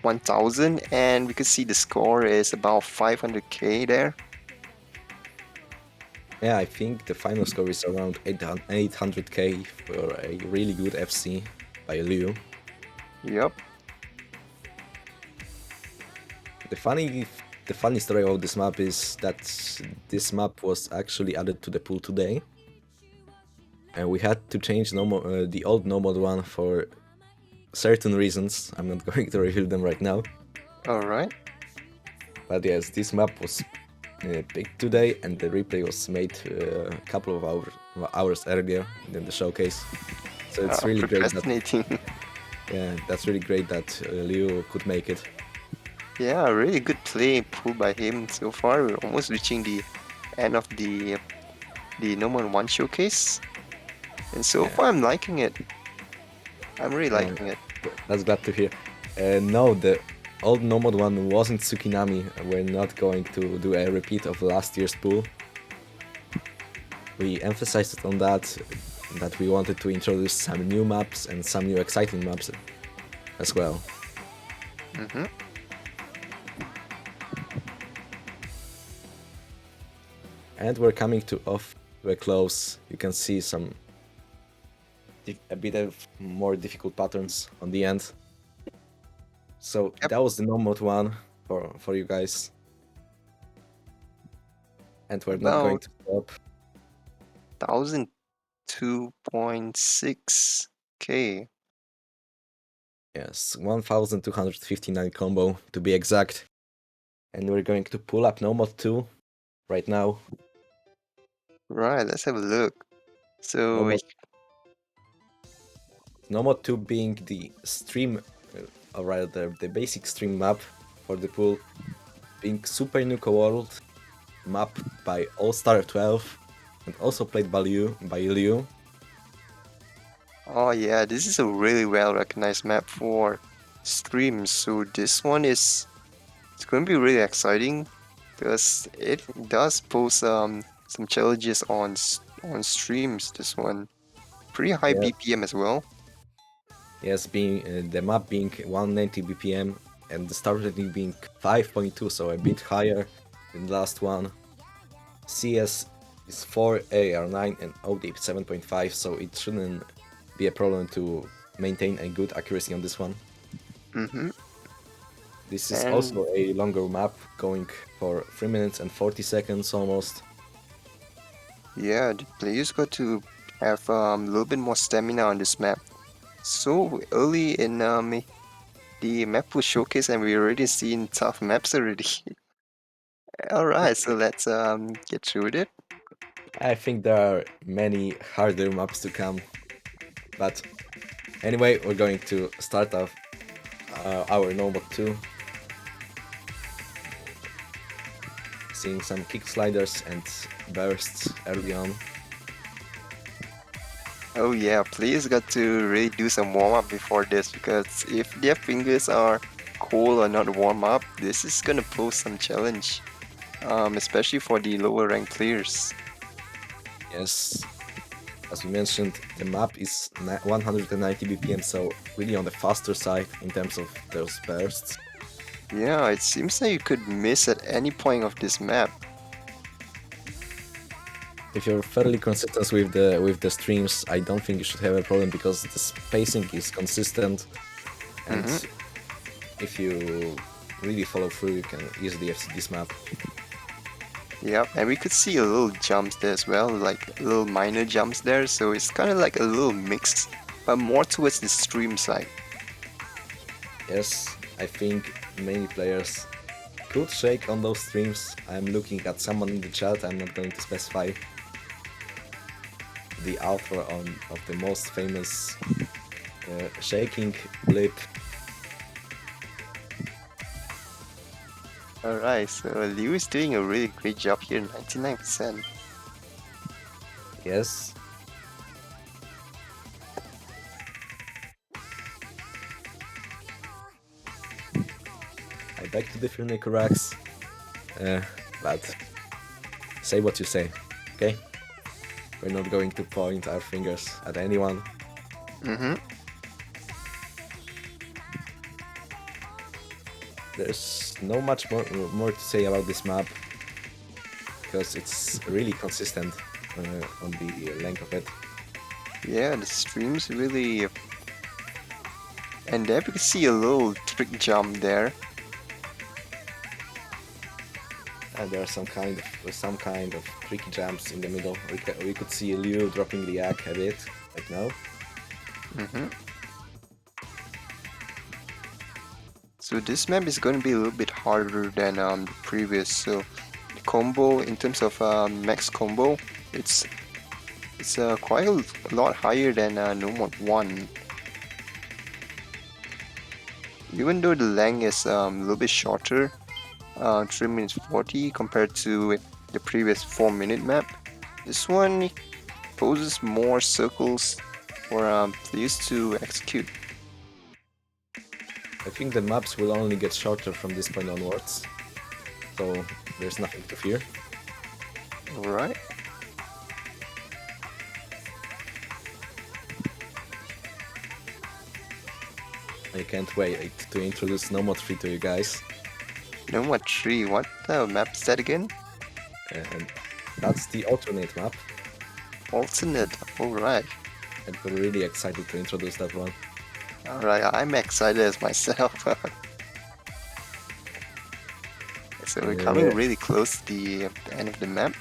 1000, and we can see the score is about 500k there. Yeah, I think the final score is around 800k for a really good FC by Liu. Yep. The funny story of this map is that this map was actually added to the pool today, and we had to change the old normal one for certain reasons. I'm not going to reveal them right now. Alright. But yes, this map was picked today, and the replay was made a couple of hours earlier than the showcase. So it's really great that, Procrastinating. yeah, that's really great that Liu could make it. Yeah, really good play pulled by him so far. We're almost reaching the end of the Nomad 1 showcase. And so far I'm liking it. I'm really liking it. That's glad to hear. No, old No Mod 1 wasn't Tsukinami. We're not going to do a repeat of last year's pool. We emphasized on that we wanted to introduce some new maps and some new exciting maps as well. And we're coming to a close. You can see a bit of more difficult patterns on the end. So that was the No Mod 1 for you guys. And we're not going to stop. 1,002.6k. Yes, 1259 combo to be exact. And we're going to pull up No Mod 2 right now. Right, let's have a look. So No Mod 2 being the stream, or rather the basic stream map for the pool, being Super Nuka World, map by All-Star 12, and also played by Liu. oh yeah, this is a really well recognized map for streams. So this one it's going to be really exciting because it does pose some challenges on streams. This one pretty high BPM as well. Yes, being the map being 190 BPM and the start rating being 5.2, so a bit higher than the last one. CS is 4, AR 9, and OD 7.5, so it shouldn't be a problem to maintain a good accuracy on this one. This is also a longer map, going for 3 minutes and 40 seconds almost. Yeah, the players got to have a little bit more stamina on this map. So early in the Mappool showcase, and we already seen tough maps already. Alright, so let's get through it. I think there are many harder maps to come, but anyway, we're going to start off our No Mod 2. Seeing some kick sliders and bursts early on. Oh yeah, players got to really do some warm-up before this, because if their fingers are cold or not warm up, this is gonna pose some challenge, especially for the lower ranked players. Yes, as we mentioned, the map is 190 BPM, so really on the faster side in terms of those bursts. Yeah, it seems like you could miss at any point of this map. If you're fairly consistent with the streams, I don't think you should have a problem because the spacing is consistent, and if you really follow through, you can easily FC this map. Yep, and we could see a little jumps there as well, like little minor jumps there, so it's kind of like a little mix, but more towards the stream side. Yes, I think many players could shake on those streams. I'm looking at someone in the chat, I'm not going to specify, the author of the most famous shaking blip. Alright, so Liu is doing a really great job here, 99%. Yes. I beg to differ, Nikurax, but say what you say, okay? We're not going to point our fingers at anyone. There's no much more to say about this map, because it's really consistent on the length of it. Yeah, the streams really... And there we can see a little trick jump there. And there are some kind of tricky jumps in the middle. We could see Liu dropping the egg a bit right now. So this map is going to be a little bit harder than the previous. So the combo, in terms of max combo, it's quite a lot higher than No Mod 1. Even though the length is a little bit shorter, 3 minutes 40 compared to the previous 4-minute map, this one poses more circles for players to execute. I think the maps will only get shorter from this point onwards, so there's nothing to fear. Alright. I can't wait to introduce No More 3 to you guys. No more 3. What map is that again? And that's the alternate map, Alternate. Alright. and we're really excited to introduce that one. Alright, I'm excited as myself. So we're coming really close to the end of the map.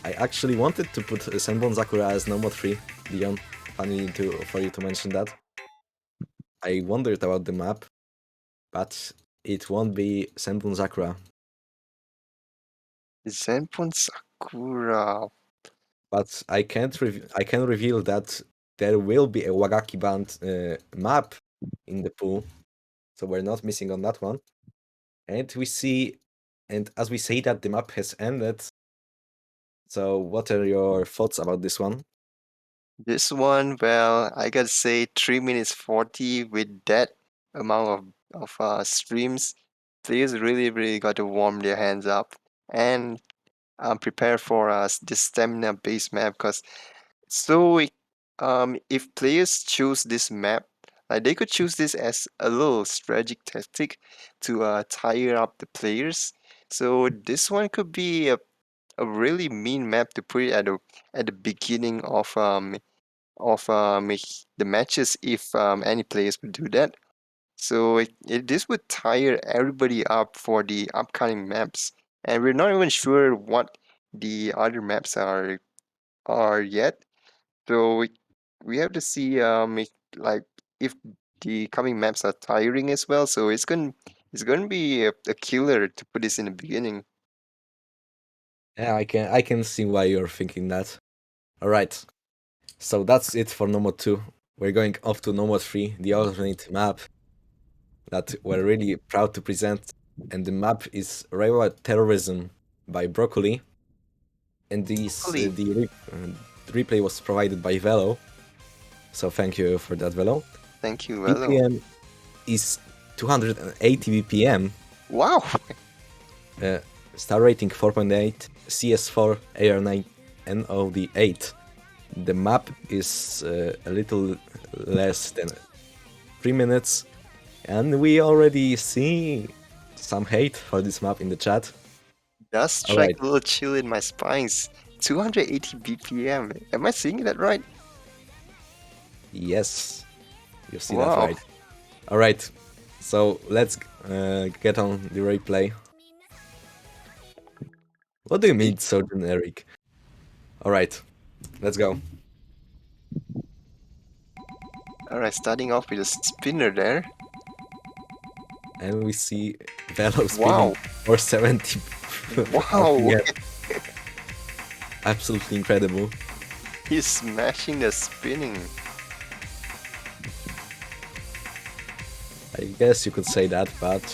I actually wanted to put Senbon Sakura as No More 3, Leon. Funny for you to mention that. I wondered about the map, but it won't be Senbon Sakura. Zenpon Sakura. But I can reveal that there will be a Wagaki Band map in the pool, so we're not missing on that one. And as we say that the map has ended. So what are your thoughts about this one? This one, well, I gotta say 3 minutes 40 with that amount of streams. Players really got to warm their hands up and prepare for this stamina based map, because if players choose this map, like they could choose this as a little strategic tactic to tire up the players. So this one could be a really mean map to put it at the beginning of the matches, if any players would do that. So this would tire everybody up for the upcoming maps, and we're not even sure what the other maps are yet. So we have to see like if the coming maps are tiring as well. So it's gonna be a killer to put this in the beginning. Yeah, I can see why you're thinking that. All right, so that's it for Nomo 2. We're going off to Nomo 3, the alternate map that we're really proud to present, and the map is Railway Terrorism by Broccoli. And the replay was provided by Velo, so thank you for that, Velo. Thank you, Velo. BPM is 280 BPM. Wow! Star rating 4.8, CS4, AR9, NOD8. The map is a little less than 3 minutes, and we already see some hate for this map in the chat. Does strike a little chill in my spines. 280 BPM. Am I seeing that right? Yes, you see that right. Alright, so let's get on the replay. What do you mean so generic? Alright, let's go. Alright, starting off with a spinner there. And we see Velo spinning for 70. Wow! Absolutely incredible. He's smashing the spinning. I guess you could say that, but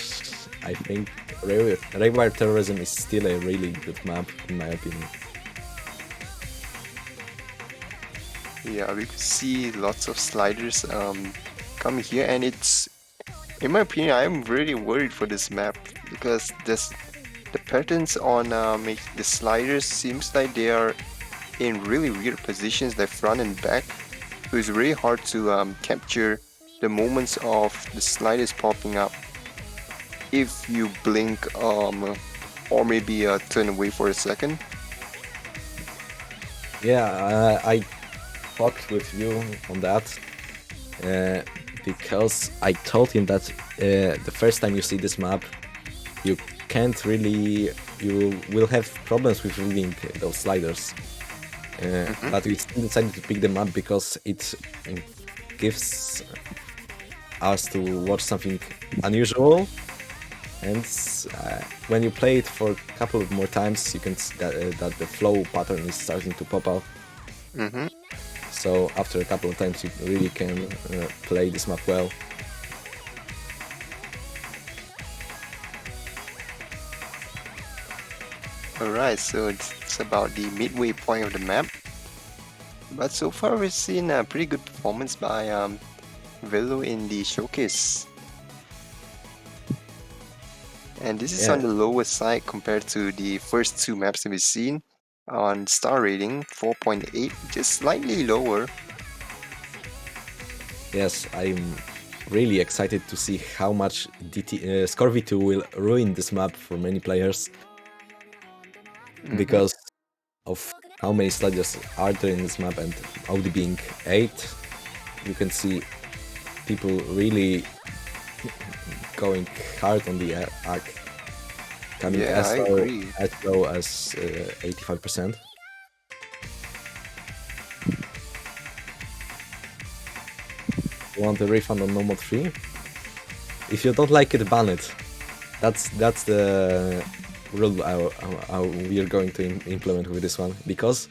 I think Railway Terrorism is still a really good map, in my opinion. Yeah, we could see lots of sliders coming here, and it's, in my opinion, I'm really worried for this map, because the patterns on the sliders seems like they are in really weird positions, like front and back. So it's really hard to capture the moments of the sliders popping up if you blink or maybe turn away for a second. Yeah, I talked with you on that because I told him that the first time you see this map, you will have problems with reading those sliders. But we still decided to pick them up because it gives us to watch something unusual, and when you play it for a couple of more times, you can see that the flow pattern is starting to pop out. So after a couple of times, you really can play this map well. Alright, so it's about the midway point of the map. But so far we've seen a pretty good performance by Velo in the showcase. And this is Yeah. on the lower side compared to the first two maps that we've seen. On star rating, 4.8, just slightly lower. Yes, I'm really excited to see how much Score V2 will ruin this map for many players. Because of how many sliders are there in this map and OD being 8, you can see people really going hard on the arc, coming Yeah, I agree. as low as 85%. You want a refund on normal 3? If you don't like it, ban it. That's the rule how we are going to implement with this one, because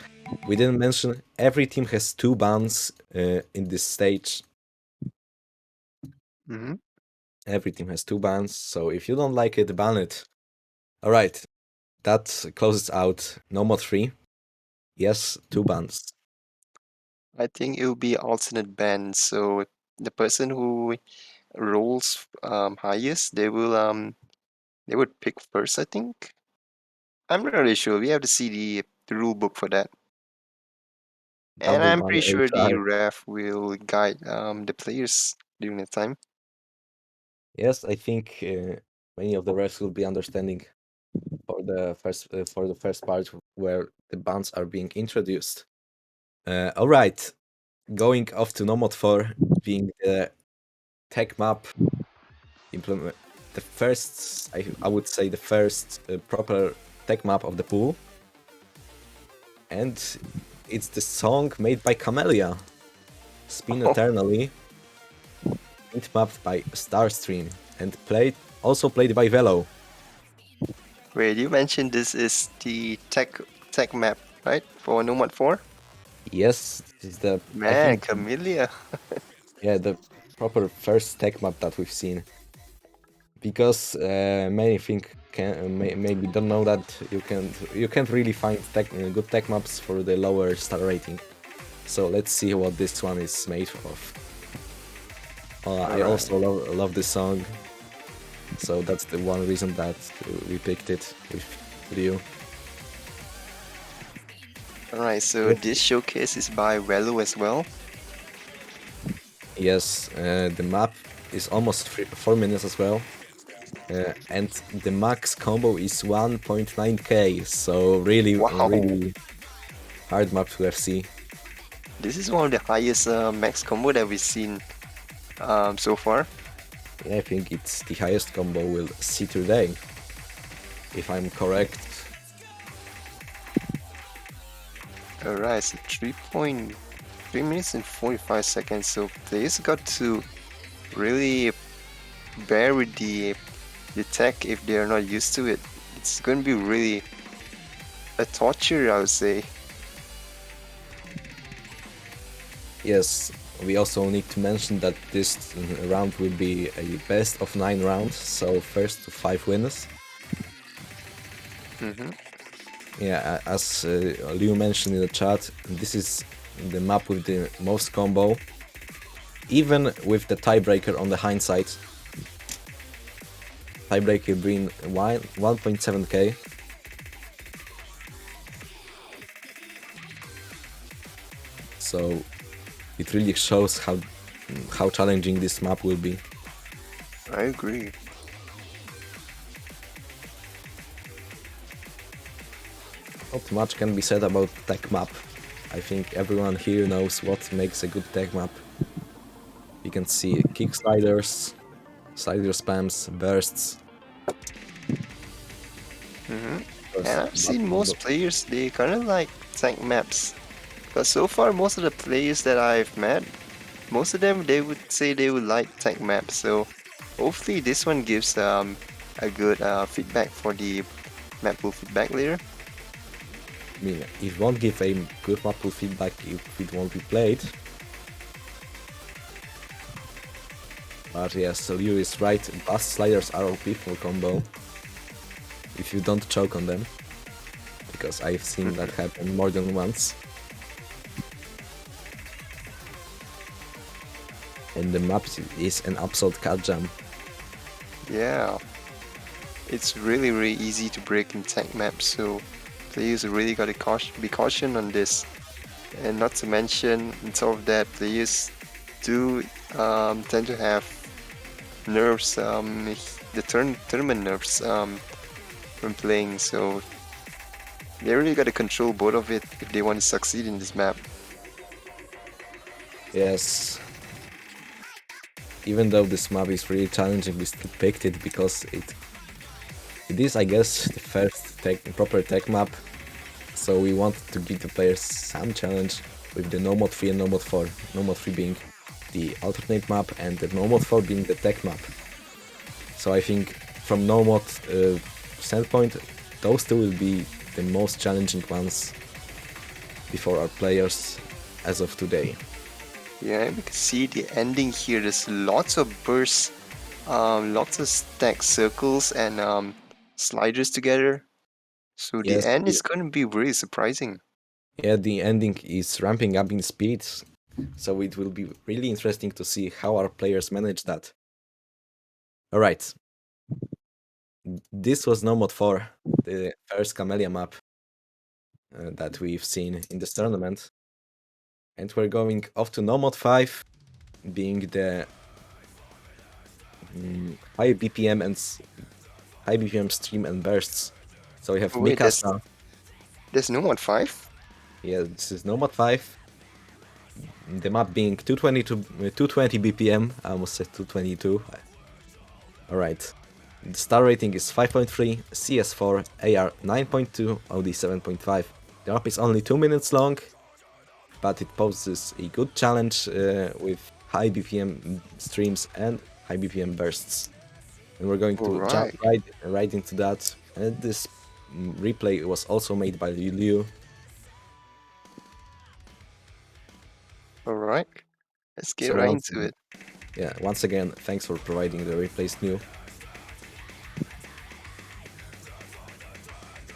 we didn't mention every team has 2 bans in this stage. Every team has 2 bans, so if you don't like it, ban it. Alright, that closes out no mod 3. Yes, 2 bans. I think it will be alternate ban, so the person who rolls highest, they would pick first, I think. I'm not really sure. We have to see the rule book for that. And Double I'm ban pretty sure the HR. ref will guide the players during the time. Yes, I think many of the refs will be understanding for the first part where the bans are being introduced. Alright, going off to No Mod 4, being the tech map implement, the first, I would say the first proper tech map of the pool, and it's the song made by Camellia, Spin Eternally, and mapped by Starstream, and also played by Velo. Wait, you mentioned this is the tech map, right? For Nomad 4? Yes, this is the, I Man, think, Camellia. yeah, the proper first tech map that we've seen. Because many think maybe don't know that you can't really find good tech maps for the lower star rating. So let's see what this one is made of. I also love this song, so that's the one reason that we picked it with you. Alright, so this showcase is by Velo as well. Yes, the map is almost 4 minutes as well. And the max combo is 1.9k, so really hard map to FC. This is one of the highest max combo that we've seen so far. I think it's the highest combo we'll see today, if I'm correct. Alright, so 3 minutes and 45 seconds, so players got to really bear with the tech if they are not used to it. It's going to be really a torture, I would say. Yes, we also need to mention that this round will be a best of 9 rounds, so first to 5 winners. Yeah, as Liu mentioned in the chat, this is the map with the most combo, even with the tiebreaker on the hindsight. Tiebreaker being 1.7k. So it really shows how challenging this map will be. I agree. Not much can be said about tech map. I think everyone here knows what makes a good tech map. You can see kick sliders, slider spams, bursts. And I've seen most players, they kind of like tank maps. Because so far, most of the players that I've met, most of them, they would say they would like tank maps. So hopefully this one gives a good feedback for the map pool feedback later. I mean, it won't give a good map pool feedback if it won't be played. But yes, Liu is right, bust sliders are OP for combo. If you don't choke on them. Because I've seen that happen more than once. And the map is an absolute cat jam. Yeah. it's really easy to break in tank maps, so players really gotta be caution on this. And not to mention, on top of that, players do tend to have nerves, the tournament nerves when playing, so they really gotta control both of it if they want to succeed in this map. Yes. Even though this map is really challenging, we still picked it because it is, I guess, the first proper tech map. So we wanted to give the players some challenge with the no mod 3 and no mod 4. No mod 3 being the alternate map and the no mod 4 being the tech map. So I think from no mod standpoint, those two will be the most challenging ones before our players as of today. Yeah, we can see the ending here. There's lots of bursts, lots of stacked circles and sliders together. So the Yes, end is going to be really surprising. yeah, the ending is ramping up in speed, so it will be really interesting to see how our players manage that. Alright. This was no mod 4, the first Camellia map that we've seen in this tournament. And we're going off to no mod 5, being the high BPM and high BPM stream and bursts. So we have Oh, wait, Mikasa. there's no mod 5? Yeah, this is no mod 5. The map being 220 BPM. I almost said 222. Alright. The star rating is 5.3, CS4, AR 9.2, OD 7.5. The map is only 2 minutes long, but it poses a good challenge with high BPM streams and high BPM bursts. And we're going to jump right into that. And this replay was also made by Liu. Alright, let's get So right into it. Yeah, once again, thanks for providing the replays, New.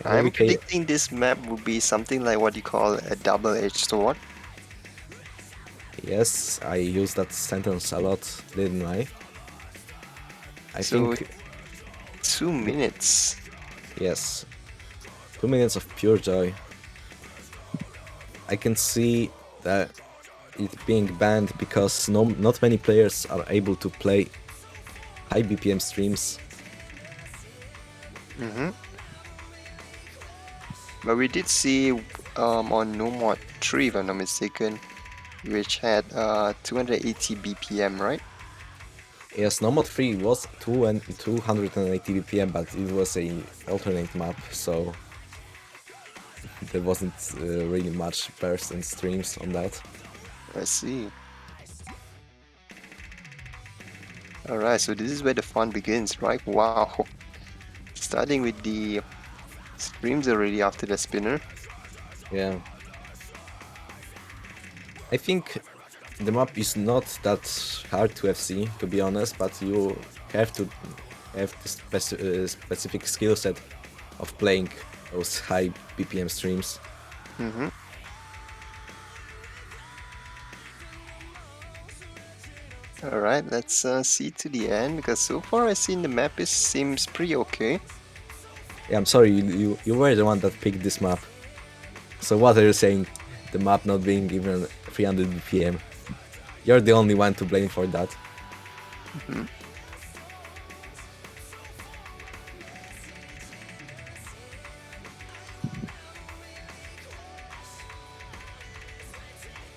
I'm predicting this map will be something like what you call a double-edged sword. Yes, I used that sentence a lot, didn't I? I So, think 2 minutes. yes. 2 minutes of pure joy. I can see that it being banned because not many players are able to play high BPM streams. But we did see on No Mod 3, if I'm not mistaken, which had 280 BPM, right? Yes, No Mod 3 was 280 BPM, but it was a alternate map, so there wasn't really much burst and streams on that. I see. Alright, so this is where the fun begins, right? Wow. Starting with the streams already after the spinner. Yeah. I think the map is not that hard to FC, to be honest, but you have to have the specific skill set of playing those high BPM streams. Alright, let's see to the end, because so far I've seen the map seems pretty okay. Yeah, I'm sorry, you were the one that picked this map. So what are you saying? The map not being even 300 BPM. You're the only one to blame for that.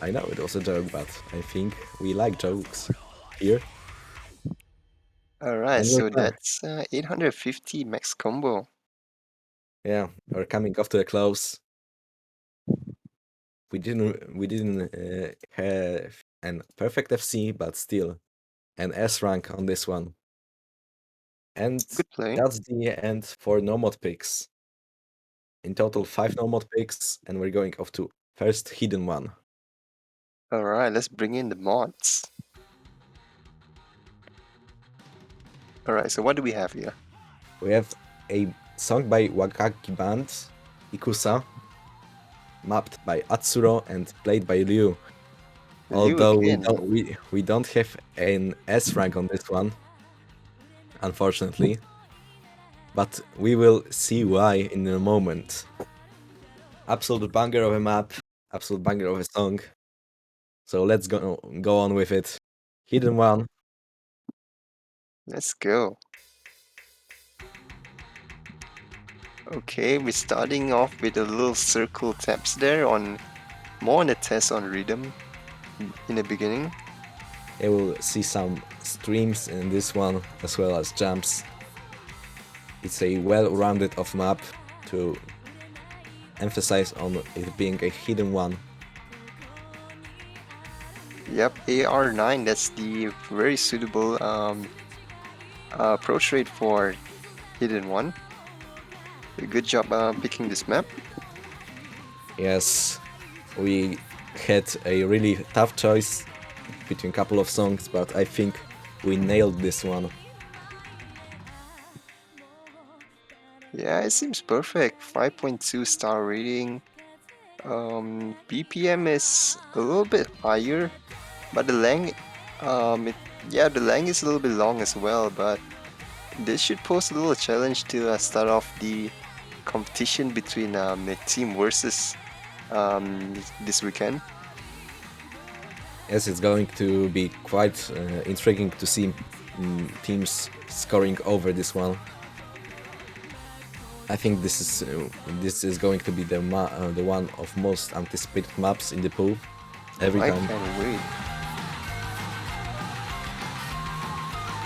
I know it was a joke, but I think we like jokes here. Alright, And so we're done. that's 850 max combo. Yeah, we're coming off to a close. We didn't have an perfect FC, but still an S rank on this one. And Good play. that's the end for no mod picks. In total, 5 no mod picks, and we're going off to first hidden one. Alright, let's bring in the mods. Alright, so what do we have here? We have a song by Wakaki Band, Ikusa, mapped by Atsuro and played by Ryu. Although we don't have an S rank on this one, unfortunately. but we will see why in a moment. Absolute banger of a map, absolute banger of a song. So let's go on with it. Hidden One. Let's go. Okay, we're starting off with a little circle taps there on more on a test on rhythm in the beginning. You will see some streams in this one as well as jumps. It's a well-rounded off map to emphasize on it being a hidden one. Yep, AR9, that's the very suitable approach rate for hidden one. Good job picking this map. Yes, we had a really tough choice between a couple of songs, but I think we nailed this one. Yeah, it seems perfect. 5.2 star rating. BPM is a little bit higher, but the length, the length is a little bit long as well. But this should pose a little challenge to start off the competition between the team versus this weekend. Yes, it's going to be quite intriguing to see teams scoring over this one. I think this is going to be the one of most anticipated maps in the pool every I time. can't wait.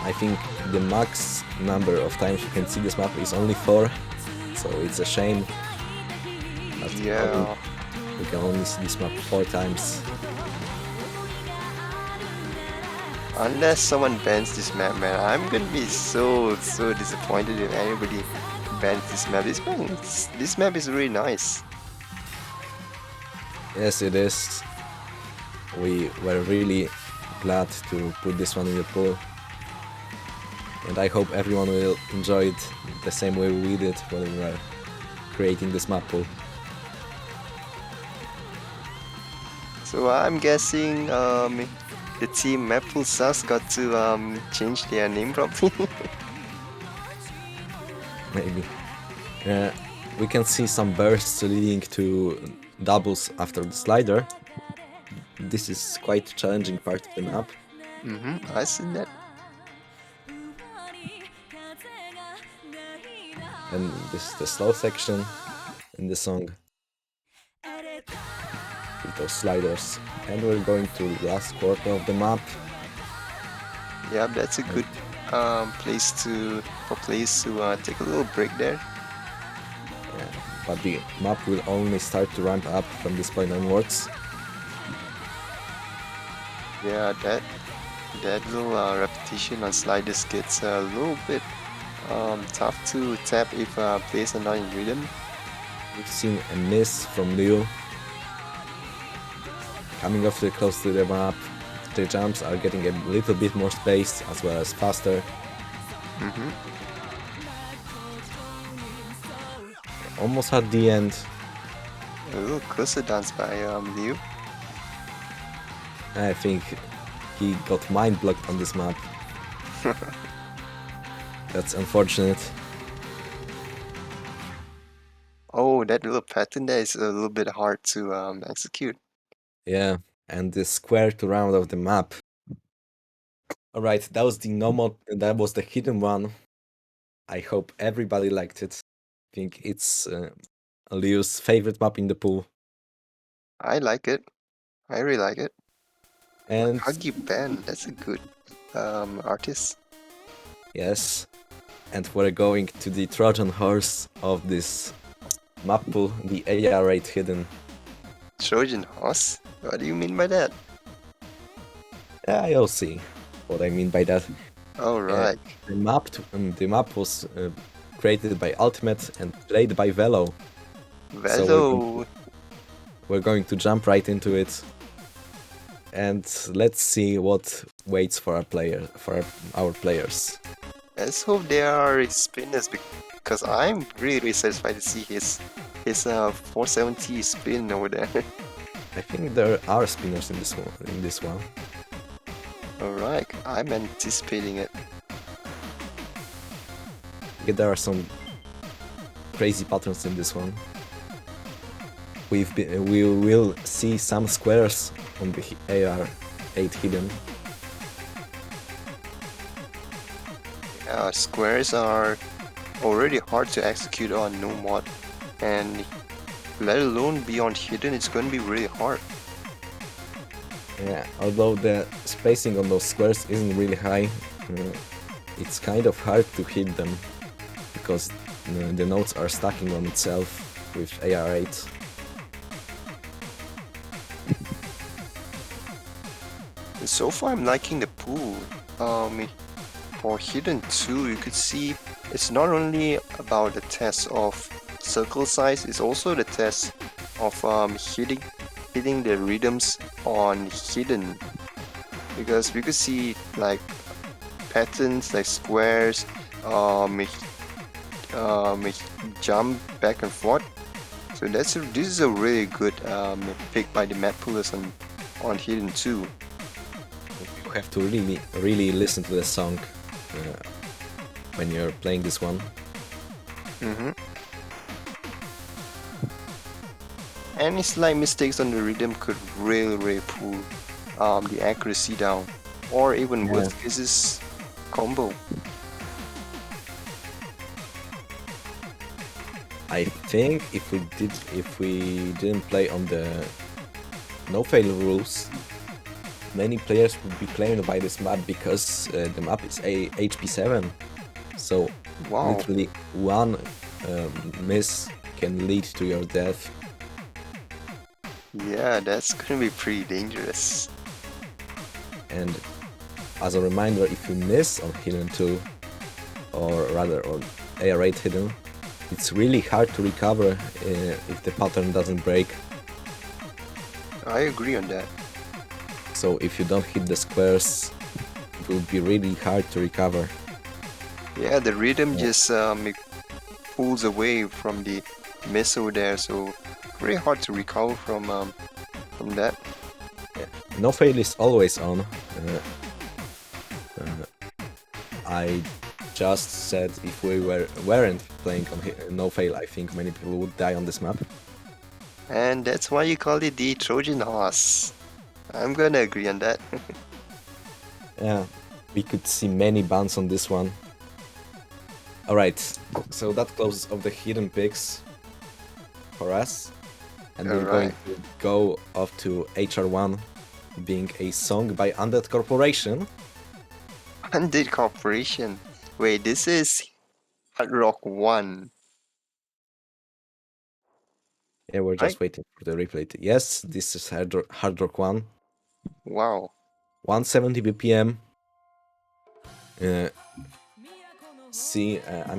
I think the max number of times you can see this map is only 4, so it's a shame that Yeah. we can only see this map 4 times. Unless someone bans this map, man, I'm gonna be so disappointed if anybody bans this map. This map is really nice. Yes, it is. We were really glad to put this one in the pool, and I hope everyone will enjoy it the same way we did when we were creating this map pool. So I'm guessing the team Mappool Sus got to change their name probably. Maybe. We can see some bursts leading to doubles after the slider. This is quite a challenging part of the map. I seen that. And this is the slow section in the song with those sliders. And we're going to the last quarter of the map. Yeah, that's a good place to take a little break there. But the map will only start to ramp up from this point onwards. Yeah, that little repetition on sliders gets a little bit tough to tap if players are not in rhythm. We've seen a miss from Liu. Coming off the close to the map, the jumps are getting a little bit more space as well as faster. Almost at the end. A little closer dance by Liu. I think he got mind blocked on this map. That's unfortunate. Oh, that little pattern there is a little bit hard to execute. Yeah, and the square to round off the map. Alright, that was the normal, that was the hidden one. I hope everybody liked it. I think it's Liu's favorite map in the pool. I like it. I really like it. And Huggy Ben, that's a good artist. yes, and we're going to the Trojan horse of this map pool, the AR8 hidden. Trojan horse? What do you mean by that? Yeah, you'll see what I mean by that. Alright. The map was created by Ultimate and played by Velo. Velo! We're going to jump right into it, and let's see what waits for our players. Let's hope there are spinners because I'm really satisfied to see his 470 spin over there. I think there are spinners in this one. Alright, I'm anticipating it. Yeah, there are some crazy patterns in this one. We will see some squares on the AR8 hidden. Yeah, squares are already hard to execute on no mod, and let alone beyond hidden, it's going to be really hard. Yeah, although the spacing on those squares isn't really high, it's kind of hard to hit them because the nodes are stacking on itself with AR8. So far I'm liking the pool. For hidden 2, you could see it's not only about the test of circle size, it's also the test of hitting the rhythms on hidden, because we could see like patterns like squares, jump back and forth. So this is a really good pick by the map pullers on hidden 2. You have to really listen to the song when you're playing this one. Any slight mistakes on the rhythm could really pull the accuracy down, or even worse cases, combo. I think if we didn't play on the no fail rules, many players would be claimed by this map because the map is a HP7. So literally one miss can lead to your death. Yeah, that's gonna be pretty dangerous. And as a reminder, if you miss on hidden 2, or rather on AR8 hidden, it's really hard to recover if the pattern doesn't break. I agree on that. So if you don't hit the squares, it will be really hard to recover. Yeah, the rhythm just pulls away from the missile there, so very hard to recover from that. Yeah. No fail is always on. I just said if we weren't playing on no fail, I think many people would die on this map. And that's why you call it the Trojan horse. I'm gonna agree on that. Yeah, we could see many bans on this one. Alright, so that closes off the hidden picks for us. And we're going to go off to HR1, being a song by Undead Corporation. Undead Corporation. Wait, this is Hard Rock 1. Yeah, we're just waiting for the replay. Yes, this is Hard Rock 1. Wow. 170 BPM. I'm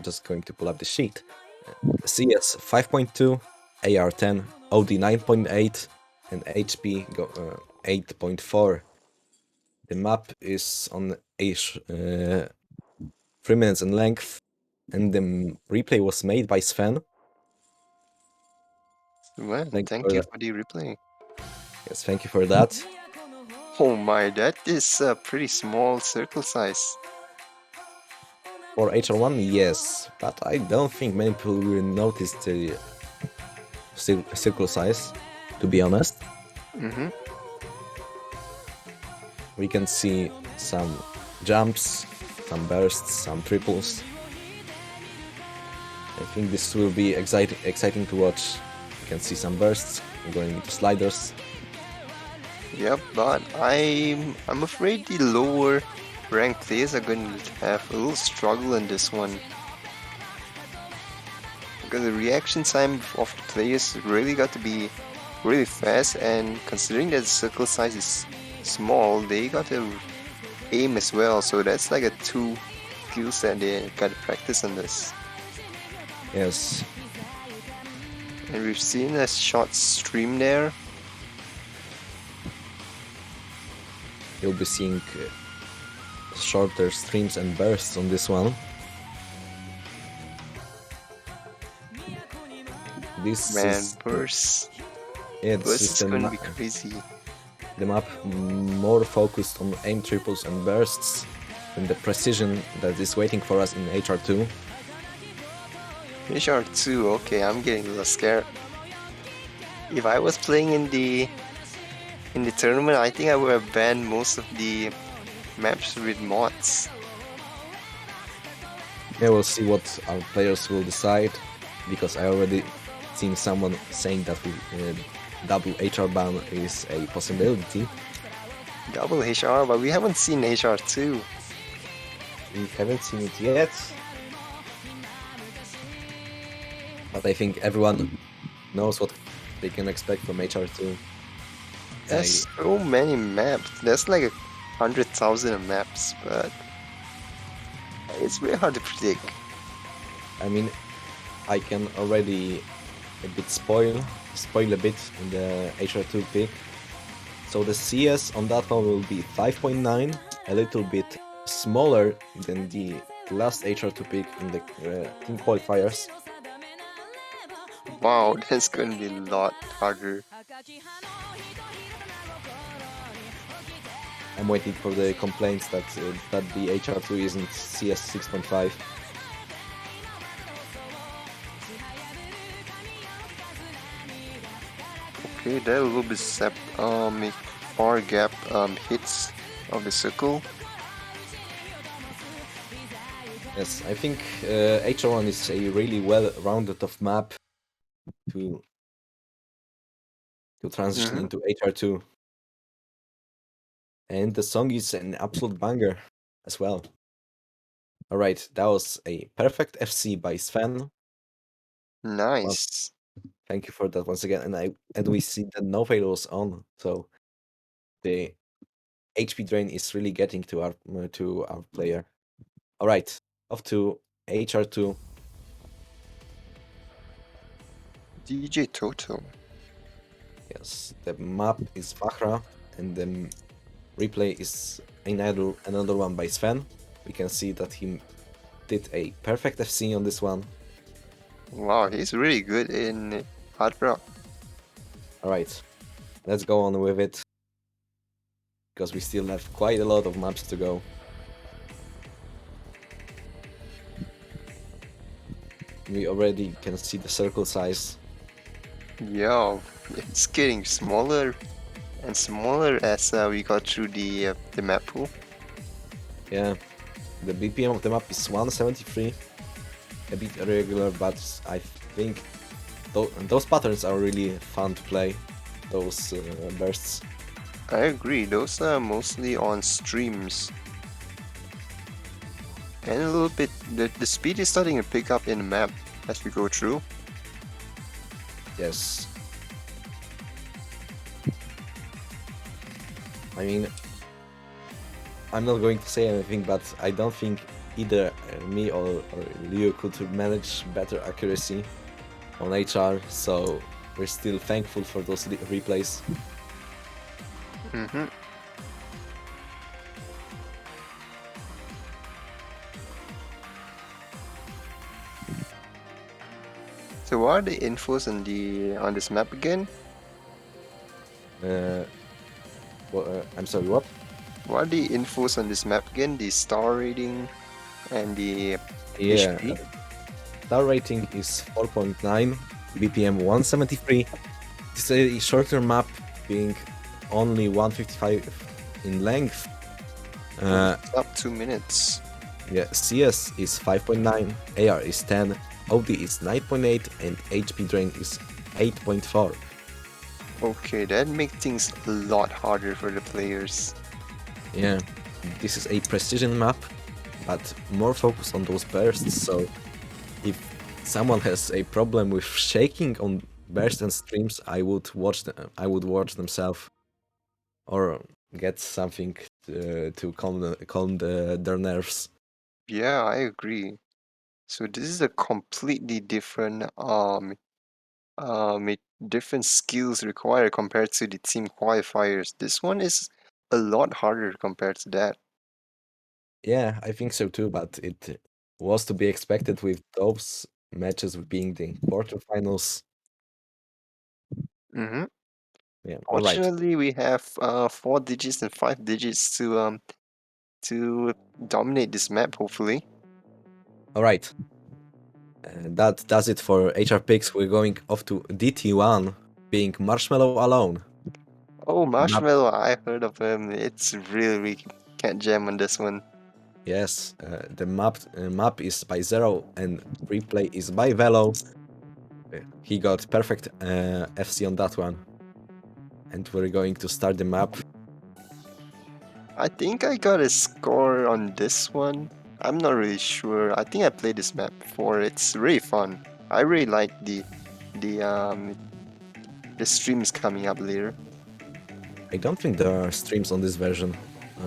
just going to pull up the sheet. CS 5.2, AR 10, OD 9.8, and HP 8.4. The map is on 3 minutes in length, and the replay was made by Sven. Well, thank you for the replay. Yes, thank you for that. Oh my, that is a pretty small circle size. For HR1, yes, but I don't think many people will notice the circle size, to be honest. We can see some jumps, some bursts, some triples. I think this will be exciting to watch. You can see some bursts going into sliders. Yep, but I'm afraid the lower ranked players are going to have a little struggle in this one, because the reaction time of the players really got to be really fast, and considering that the circle size is small, they got to aim as well, so that's like a 2 skills that they got to practice on this. Yes. And we've seen a short stream there. You'll be seeing shorter streams and bursts on this one. Bursts. Yeah, Bursts is gonna be crazy. The map more focused on aim triples and bursts than the precision that is waiting for us in HR2. HR2, okay, I'm getting a little scared. If I was playing in the tournament, I think I would have banned most of the maps with mods. Yeah, we'll see what our players will decide, because I already seen someone saying that double HR ban is a possibility. Double HR, but we haven't seen HR2. We haven't seen it yet, but I think everyone knows what they can expect from HR2. There's so many maps. There's like 100,000 maps, but it's very hard to predict. I mean, I can already a bit spoil a bit in the HR2 pick. So the CS on that one will be 5.9, a little bit smaller than the last HR2 pick in the team qualifiers. Wow, that's going to be a lot harder. I'm waiting for the complaints that the HR2 isn't CS 6.5. Okay, there will be far gap hits of the circle. Yes, I think HR1 is a really well-rounded of map to transition into HR2. And the song is an absolute banger as well. Alright, that was a perfect FC by Sven. Nice. Thank you for that once again. And we see that no fail was on, so the HP drain is really getting to our player. Alright, off to HR2. DJ Toto. Yes, the map is Fahra, and the replay is another one by Sven. We can see that he did a perfect FC on this one. Wow, he's really good in hard rock. Alright, let's go on with it, because we still have quite a lot of maps to go. We already can see the circle size. Yeah, it's getting smaller and smaller as we got through the map pool. Yeah, the BPM of the map is 173, a bit irregular, but I think those patterns are really fun to play, those bursts. I agree, those are mostly on streams. And a little bit, the speed is starting to pick up in the map as we go through. Yes. I mean, I'm not going to say anything, but I don't think either me or Leo could manage better accuracy on HR, so we're still thankful for those replays. So what are the infos on this map again? I'm sorry, what? What are the infos on this map again? The star rating and the HP? Star rating is 4.9, BPM 173. It's a shorter map, being only 155 in length. Up 2 minutes. Yeah, CS is 5.9, AR is 10, OD is 9.8, and HP drain is 8.4. Okay, that makes things a lot harder for the players. Yeah, this is a precision map, but more focused on those bursts, so if someone has a problem with shaking on bursts and streams, I would watch themselves, or get something to calm their nerves. Yeah, I agree. So this is a completely different different skills required compared to the team qualifiers. This one is a lot harder compared to that. Yeah, I think so too, but it was to be expected with those matches being the quarterfinals. Mm-hmm. Yeah, all right. Fortunately, we have 4 digits and 5 digits to dominate this map, hopefully. All right. That does it for HR picks. We're going off to DT1, being Marshmallow Alone. Oh, Marshmallow, I heard of him. It's really can't jam on this one. Yes, the map is by Zero and replay is by Velo. He got perfect FC on that one. And we're going to start the map. I think I got a score on this one. I'm not really sure. I think I played this map before. It's really fun. I really like the streams coming up later I don't think there are streams on this version.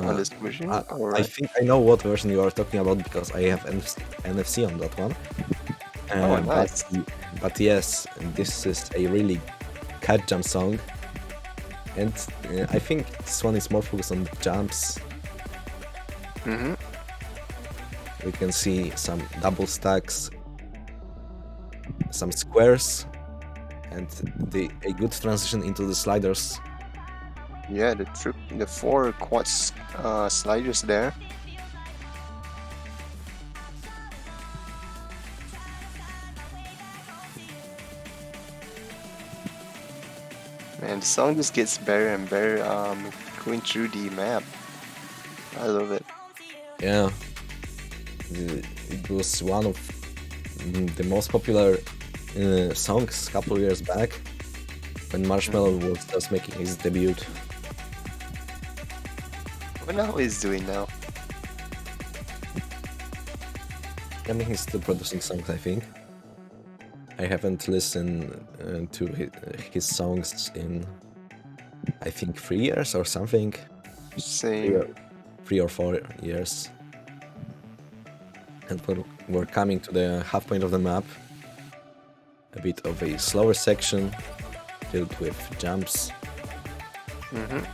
on this version. I Alright. think I know what version you are talking about because I have NFC on that one. Oh, nice. But yes, this is a really cat jump song. And I think this one is more focused on jumps. Mm-hmm. We can see some double stacks, some squares, and a good transition into the sliders. Yeah, the 4 quad sliders there. Man, the song just gets better and better going through the map. I love it. Yeah, it was one of the most popular songs a couple years back when Marshmallow was just making his debut. I wonder how he's doing now. I mean, he's still producing songs, I think. I haven't listened to his songs in, I think, 3 years or something. Same. 3 or 4 years. And we're coming to the half point of the map. A bit of a slower section filled with jumps. Mm-hmm.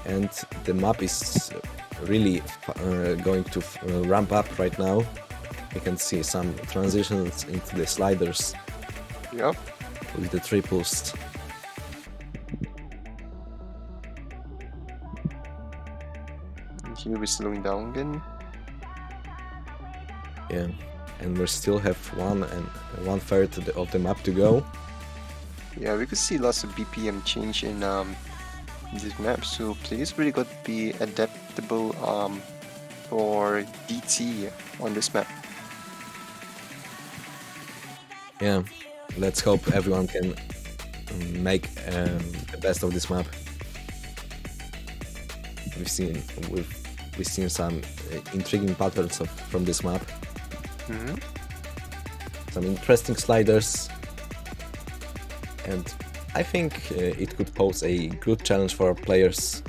And the map is really going to ramp up right now. You can see some transitions into the sliders Yep. with the triples. Here we're slowing down again. Yeah, and we still have 1/3 of the map to go. Yeah, we could see lots of BPM change in this map, so players really got to be adaptable for DT on this map. Yeah, let's hope everyone can make the best of this map. We've seen some intriguing patterns from this map. Mm-hmm. Some interesting sliders, and I think it could pose a good challenge for our players,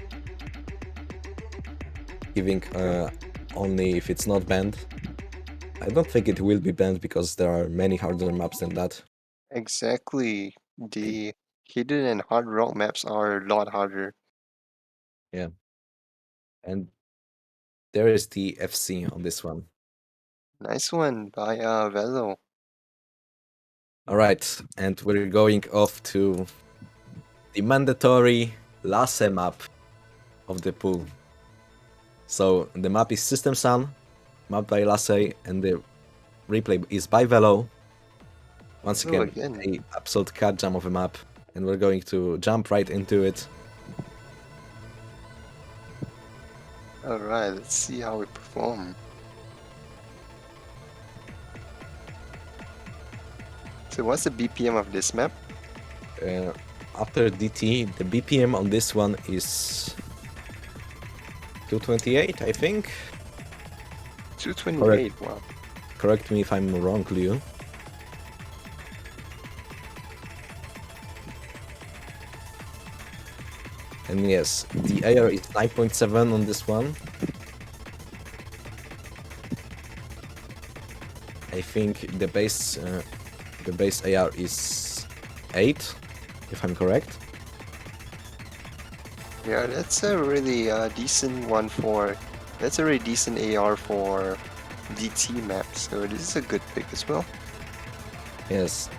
giving only if it's not banned. I don't think it will be banned because there are many harder maps than that. Exactly. The hidden and hard rock maps are a lot harder. Yeah, and there is the FC on this one. Nice one by Velo. Alright, and we're going off to the mandatory Lasse map of the pool. So the map is System Sun, map by Lasse, and the replay is by Velo. Once again, a absolute cat jam of a map, and we're going to jump right into it. Alright, let's see how we perform. So what's the BPM of this map? After DT, the BPM on this one is 228, I think. 228, wow. Correct me if I'm wrong, Liu. And yes, the AR is 9.7 on this one. I think the base AR is 8, if I'm correct. Yeah, that's a really decent one for... That's a really decent AR for DT map, so this is a good pick as well. Yes.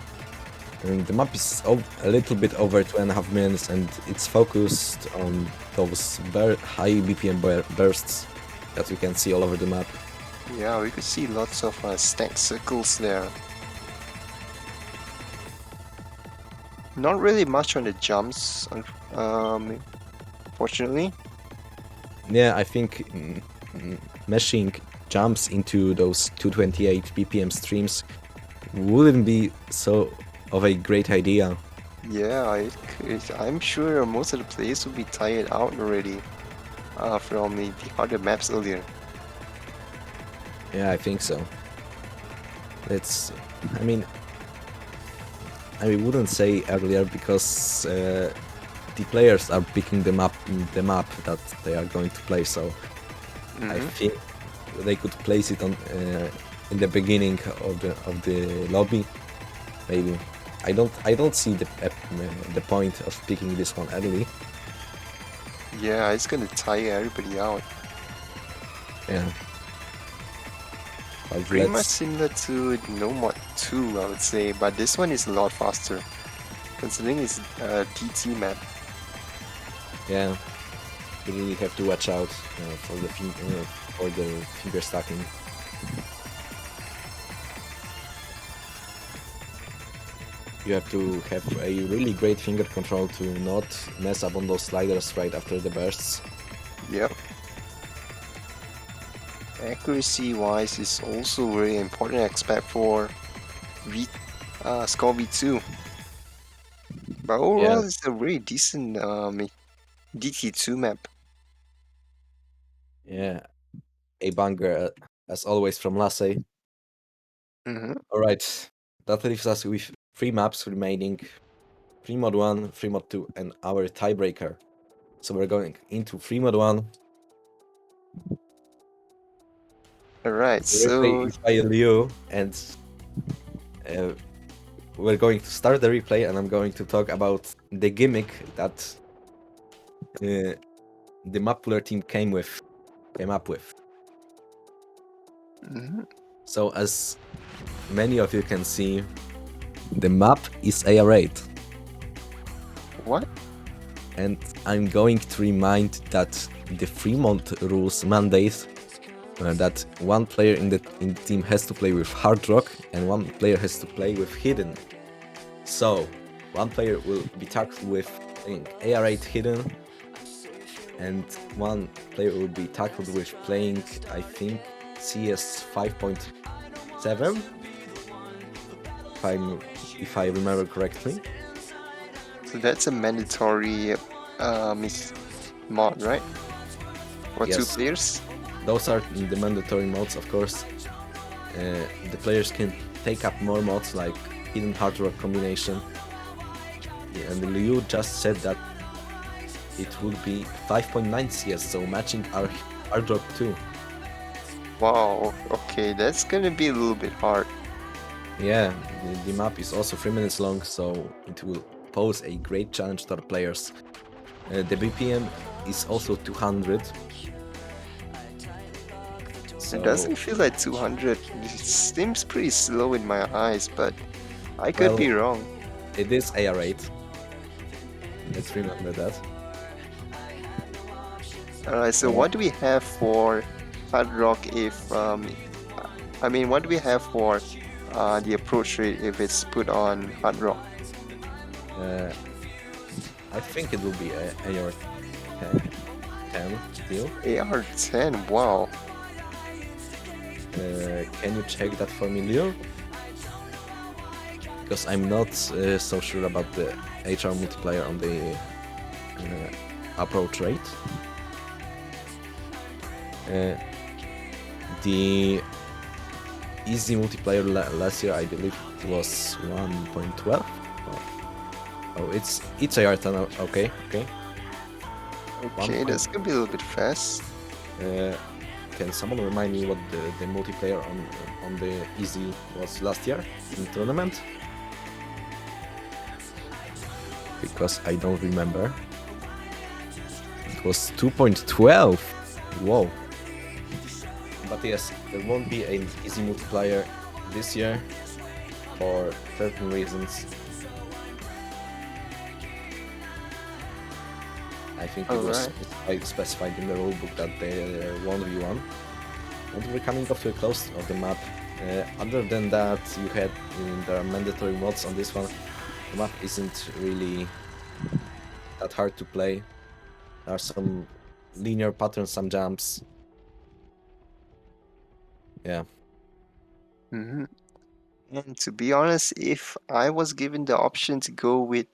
And the map is a little bit over 2.5 minutes, and it's focused on those high BPM bursts that we can see all over the map. Yeah, we could see lots of stacked circles there. Not really much on the jumps, fortunately. Yeah, I think meshing jumps into those 228 BPM streams wouldn't be so of a great idea. Yeah, I'm sure most of the players will be tired out already from the other maps earlier. Yeah, I think so. I mean, I wouldn't say earlier because the players are picking the map that they are going to play. So I think they could place it on in the beginning of the lobby. Maybe I don't see the point of picking this one early. Yeah, it's gonna tire everybody out. Yeah. But Pretty much similar to No Mod 2, I would say, but this one is a lot faster, considering it's a DT map. Yeah, you really have to watch out for the finger stacking. You have to have a really great finger control to not mess up on those sliders right after the bursts. Yep. Accuracy-wise is also very important aspect for Score V2. But overall, Yeah. it's a very decent DT2 map. Yeah, a banger as always from Lasse. Alright, that leaves us with 3 maps remaining. Free Mod 1, Free Mod 2 and our tiebreaker. So we're going into Free Mod 1. Alright, The replay so is by Liu, and we're going to start the replay, and I'm going to talk about the gimmick that the Mappuler team came up with. So as many of you can see, the map is AR8. what? And I'm going to remind that the Fremont rules mandate that one player in the team has to play with Hard Rock and one player has to play with Hidden. So one player will be tackled with playing AR8 Hidden, and one player will be tackled with playing, I think, CS 5.7, if I remember correctly. So that's a mandatory mod, right? For Yes. 2 players? Those are the mandatory modes, of course. The players can take up more mods like Hidden Hard Rock combination. Yeah, and Liu just said that it will be 5.9 CS, so matching our Hard Rock too. Wow, okay, that's gonna be a little bit hard. Yeah, the map is also 3 minutes long, so it will pose a great challenge to our players. The BPM is also 200. So, It doesn't feel like 200. It seems pretty slow in my eyes, but I could be wrong. It is AR8. Let's remember that. Alright, so what do we have for Hard Rock if, I mean, what do we have for the approach rate if it's put on Hard Rock? I think it will be AR10 still. AR10, wow. Can you check that for me, Leo? Because I'm not so sure about the HR multiplier on the approach rate. The easy multiplier last year, I believe it was 1.12. Oh, it's AR10. Okay. Okay, that's gonna be a little bit fast. Can someone remind me what the multiplayer on the easy was last year in the tournament? Because I don't remember. It was 2.12. Whoa. But yes, there won't be an easy multiplier this year for certain reasons. I think it was specified in the rulebook that they 1v1. and we're coming up to a close of the map. Other than that, there are mandatory mods on this one. The map isn't really that hard to play. There are some linear patterns, some jumps. Yeah. Hmm. And to be honest, if I was given the option to go with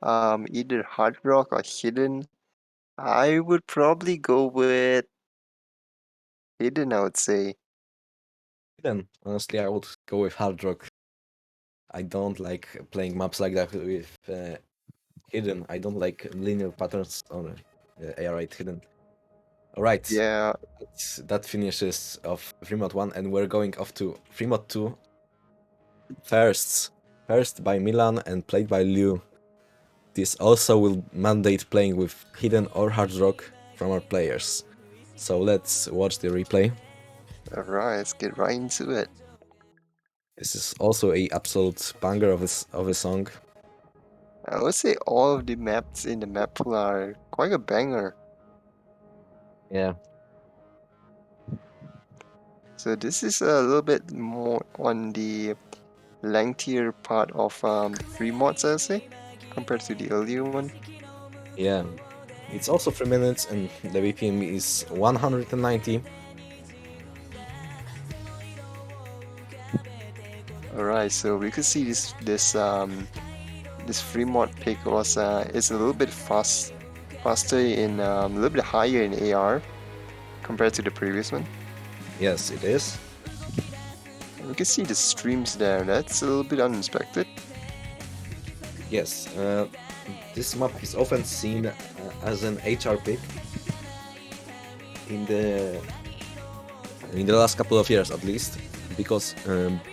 either Hard Rock or Hidden, I would probably go with Hidden, I would say. Then, honestly, I would go with Hard Rock. I don't like playing maps like that with Hidden. I don't like linear patterns on AR8 Hidden. Alright, Yeah, that finishes off free mod 1, and we're going off to free mod 2. First by Milan and played by Liu. This also will mandate playing with Hidden or Hard Rock from our players. So let's watch the replay. alright, let's get right into it. This is also a absolute banger of a song. I would say all of the maps in the map pool are quite a banger. Yeah. So this is a little bit more on the lengthier part of the free mods, I'll say, compared to the earlier one. Yeah. It's also 3 minutes and the BPM is 190. Alright, so we could see this free mod pick was is a little bit faster in a little bit higher in AR compared to the previous one. Yes, it is. We can see the streams there. That's a little bit unexpected. Yes. This map is often seen as an HR pick in the last couple of years at least, because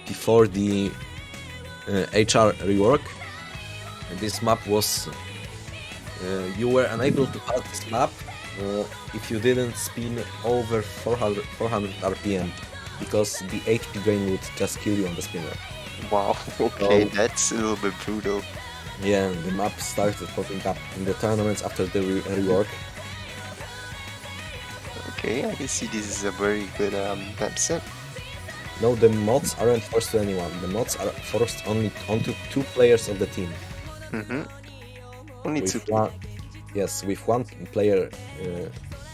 before the HR rework, this map was you were unable to pass this map if you didn't spin over 400 RPM, because the HP drain would just kill you on the spinner. Wow, okay, Oh. that's a little bit brutal. Yeah, the map started popping up in the tournaments after the rework. Okay, I can see this is a very good map set. No, the mods aren't forced to anyone. The mods are forced only onto 2 players of the team. Mm-hmm. Only two. With one player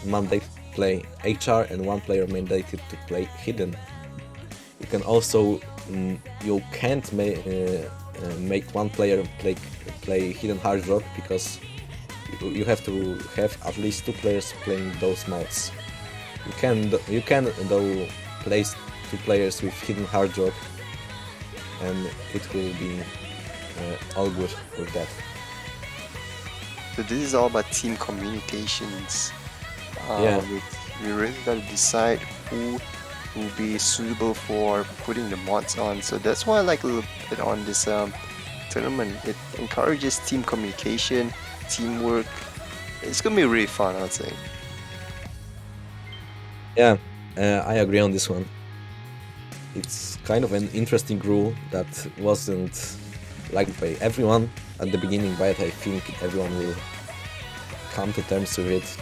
mandated to play HR and one player mandated to play Hidden. You can also you can't make one player play Hidden Hard Rock, because you have to have at least 2 players playing those mods. You can though place 2 players with Hidden Hard Rock, and it will be all good with that. So this is all about team communications. Yeah. We really gotta decide who will be suitable for putting the mods on. So that's why I like a little bit on this tournament. It encourages team communication, teamwork. It's gonna be really fun, I'd say. Yeah, I agree on this one. It's kind of an interesting rule that wasn't liked by everyone at the beginning, but I think everyone will come to terms with it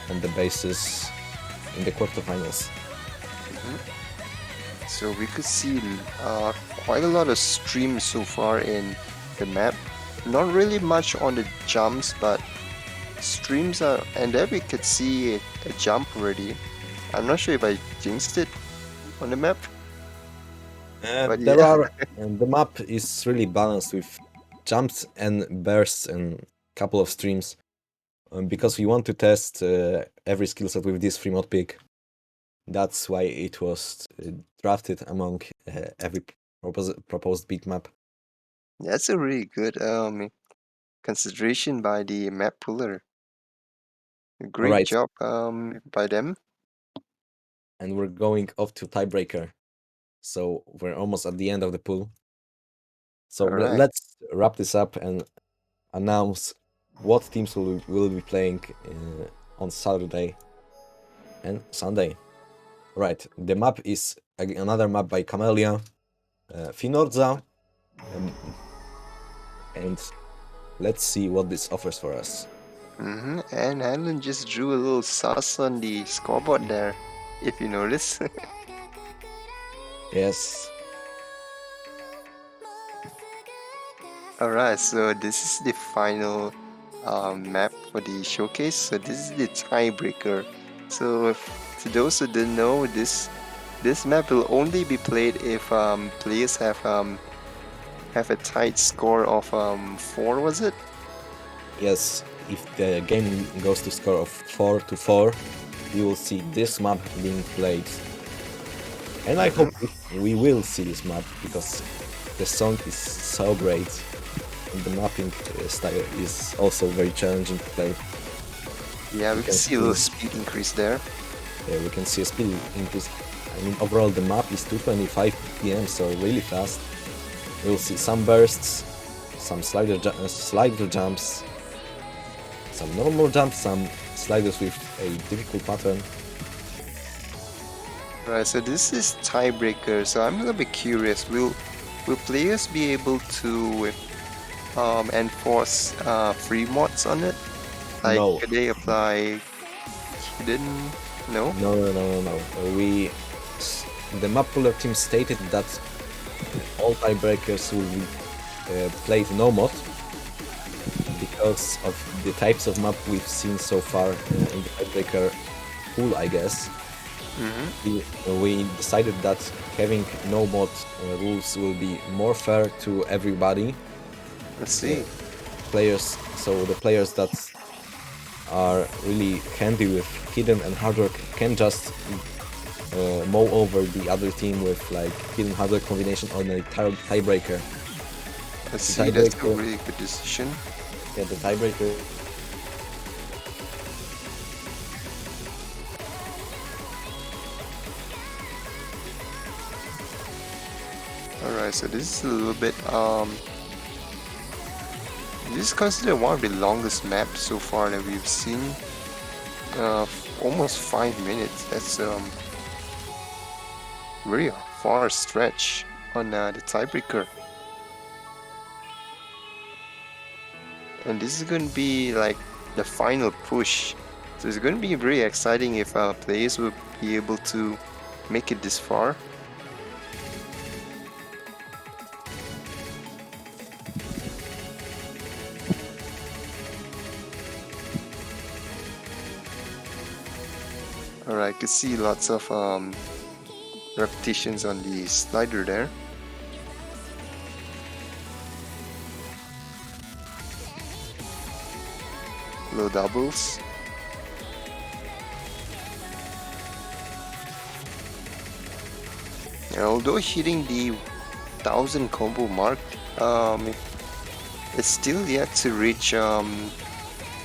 on the basis in the quarterfinals. So we could see quite a lot of streams so far in the map. Not really much on the jumps, but streams are, and there we could see a jump already. I'm not sure if I jinxed it on the map. But There yeah. are the map is really balanced with jumps and bursts and couple of streams, because we want to test every skill set with this free mod pick. That's why it was drafted among every proposed big map. That's a really good consideration by the map puller. Great Alright, job by them. and we're going off to tiebreaker. So we're almost at the end of the pool. So Alright. let's wrap this up and announce what teams will be playing on Saturday and Sunday. Right, the map is another map by Camellia, Finordza, and let's see what this offers for us. And Helen just drew a little sus on the scoreboard there. if you notice. Yes. Alright, so this is the final map for the showcase. So this is the tiebreaker. So to those who didn't know, this map will only be played if players have a tight score of 4, was it? Yes, if the game goes to score of 4-4, you will see this map being played. And I hope we will see this map, because the song is so great, and the mapping style is also very challenging to play. Yeah, we can see a little speed increase there. We can see a speed increase. I mean, overall the map is 225 ppm, so really fast. We'll see some bursts, some slider jumps, some normal jumps, some sliders with a difficult pattern. Right, so this is tiebreaker. So I'm a little bit curious. Will players be able to enforce free mods on it? Like, No. could they apply hidden? No. No. The Mappuller team stated that all tiebreakers will be played no mod, because of the types of map we've seen so far in the tiebreaker pool, I guess. We decided that having no mod rules will be more fair to everybody. Let's see. So the players that are really handy with hidden and hard work can just mow over the other team with like hidden hard work combination on a tiebreaker. Let's see. That's a really good decision. Yeah, the tiebreaker. Alright, so this is a little bit this is considered one of the longest maps so far that we've seen. Almost 5 minutes. That's very far stretch on the tiebreaker. And this is going to be like the final push. So it's going to be very exciting if players will be able to make it this far. Alright, I can see lots of repetitions on the slider there. Low doubles. And although hitting the 1000 combo mark, it's still yet to reach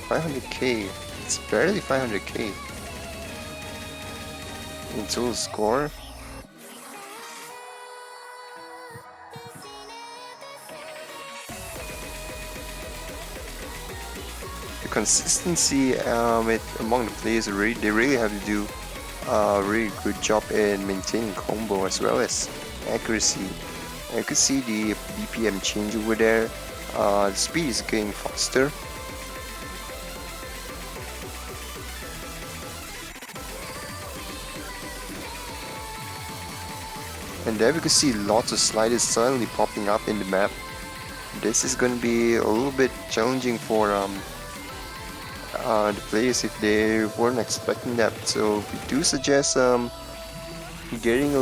500k. It's barely 500k in total score. The consistency among the players, they really have to do a really good job in maintaining combo as well as accuracy. And you can see the BPM change over there. The speed is getting faster. And there we can see lots of sliders suddenly popping up in the map. This is going to be a little bit challenging for the players if they weren't expecting that. So we do suggest getting a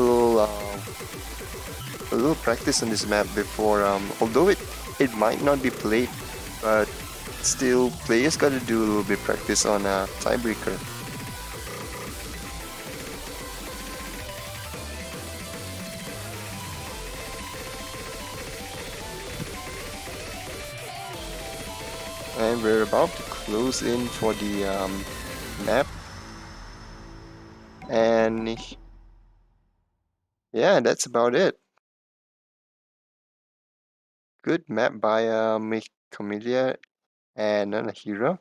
little practice on this map before. Although it might not be played, but still players got to do a little bit practice on a tiebreaker. And we're about to close in for the map. And yeah, that's about it. Good map by Camellia and Nanahira.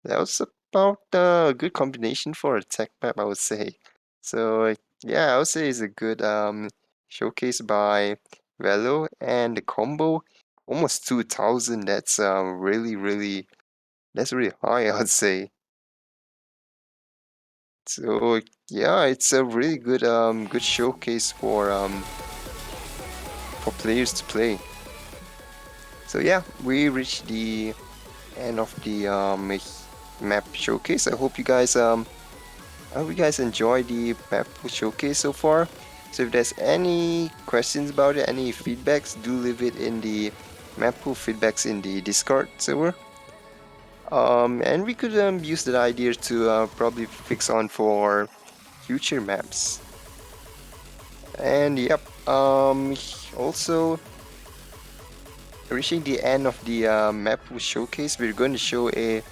That was about a good combination for a tech map, I would say. So yeah, I would say it's a good showcase by Velo, and the combo almost 2000. That's really high, I would say. So yeah, it's a really good good showcase for players to play. So yeah, we reached the end of the map showcase. I hope you guys enjoy the map showcase so far. So if there's any questions about it, any feedbacks, do leave it in the map pool feedbacks in the Discord server. And we could use that idea to probably fix on for future maps. And yep, also reaching the end of the map showcase, we're going to show a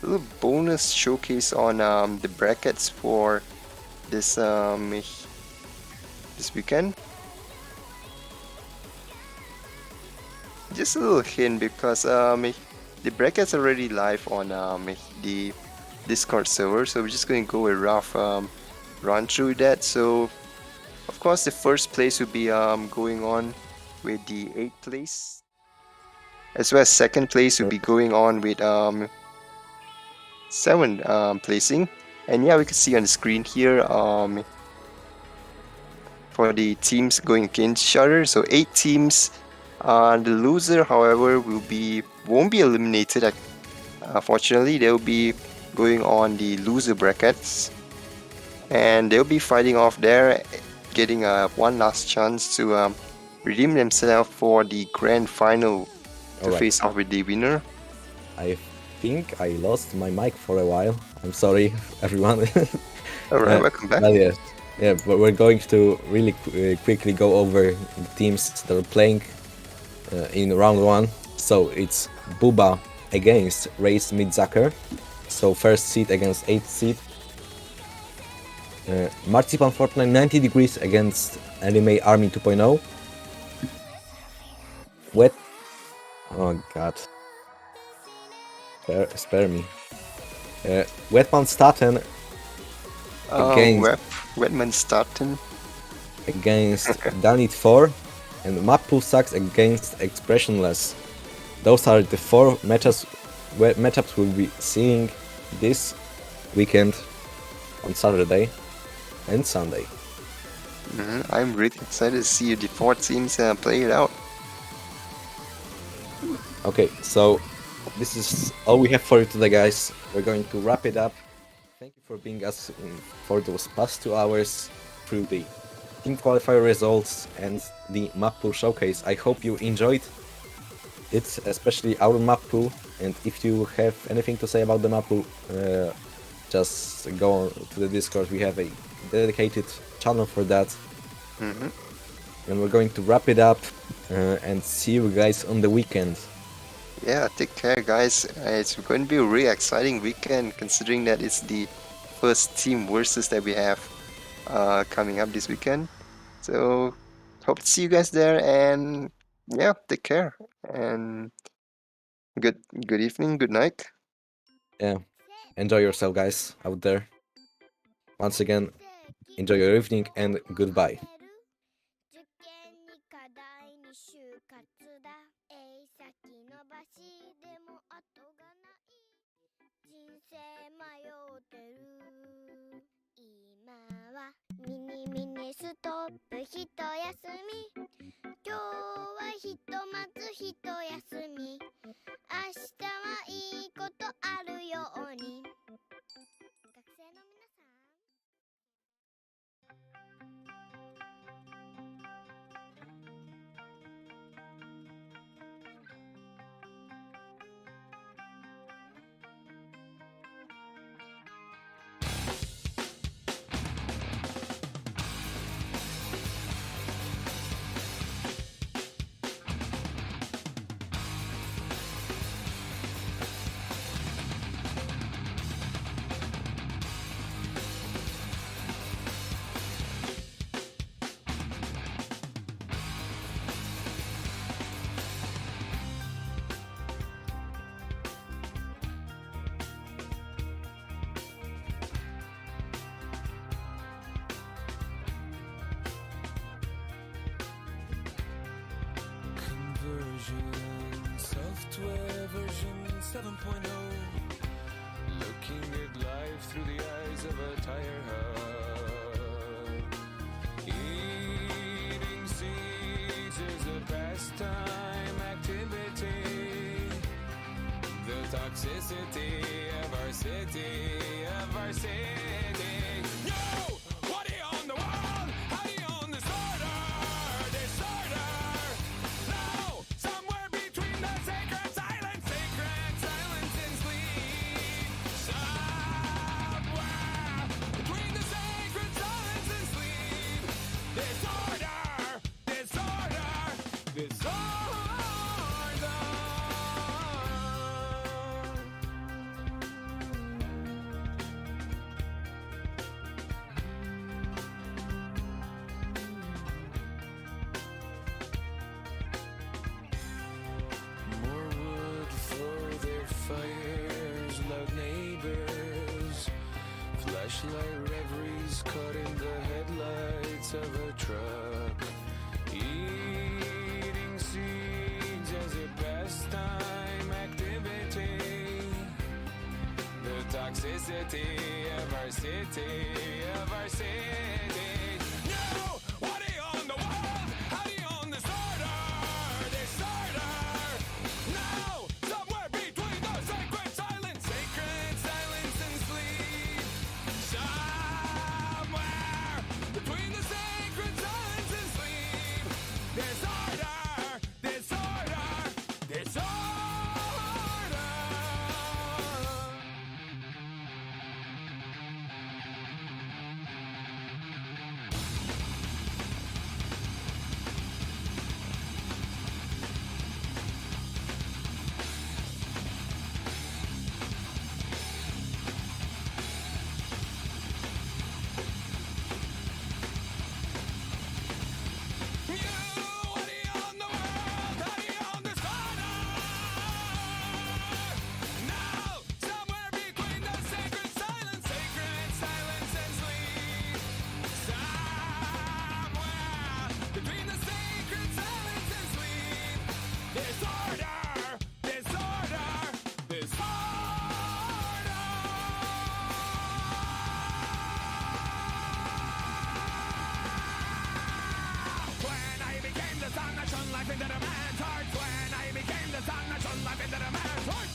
little bonus showcase on the brackets for this this weekend. Just a little hint because the brackets are already live on the Discord server, so we're just going to go a rough run through that. So of course the first place will be going on with the 8th place, as well as second place will be going on with 7th placing. And yeah, we can see on the screen here for the teams going against each other. So 8 teams. The loser, however, won't be eliminated. Fortunately, they'll be going on the loser brackets, and they'll be fighting off there, getting one last chance to redeem themselves for the grand final to Alright. face off with the winner. I think I lost my mic for a while. I'm sorry, everyone. Alright, welcome back. Well, yeah, but we're going to really quickly go over the teams that are playing in round 1. So it's Buba against Race Midzaker. So first seed against 8th seed. Marzipan Fortnite 90 degrees against Anime Army 2.0. Wet. Oh god. Spare me. Wetman Staten against Wetman Staten against Danit 4 and Mappool Sucks against Expressionless. Those are the 4 matchups we'll be seeing this weekend on Saturday and Sunday. I'm really excited to see the 4 teams play it out. Okay, so this is all we have for you today, guys. We're going to wrap it up. Thank you for being us for those past 2 hours through the team qualifier results and the map pool showcase. I hope you enjoyed it, especially our map pool. And if you have anything to say about the map pool, just go on to the Discord. We have a dedicated channel for that. And we're going to wrap it up and see you guys on the weekend. Yeah, take care, guys. It's going to be a really exciting weekend, considering that it's the first team versus that we have coming up this weekend. So hope to see you guys there, and yeah, take care and good evening, good night. Yeah, enjoy yourself, guys, out there. Once again, enjoy your evening and goodbye. 受験に課題に就活だ先延ばしでも後がない人生迷ってる今はミニミニストップ一休み今日はひとまず一休み明日はいいことあるように学生の皆さんSoftware version 7.0 Looking at life through the eyes headlights of a tire hub. Eating seeds is a pastime activity. The toxicity of our city, of our city. Yo! What do you own the world? How do you own disorder? Disorder! No! Somewhere between the sacred silence and sleep. Somewhere between the sacred silence and sleep. Disorder! Disorder! Disorder! More wood for their fires, loud neighbors. Flashlight reveries caught in the headlights of a truck. Eating seeds as a pastime activity. The toxicity of our city, of our city. No! What do you own the world? How do you own disorder? Disorder! No! Somewhere between the sacred silence and sleep. Somewhere between the sacred silence and sleep. Disorder! Disorder! Disorder! Life into the man's heart. When I became the sun that shone life into the man's heart.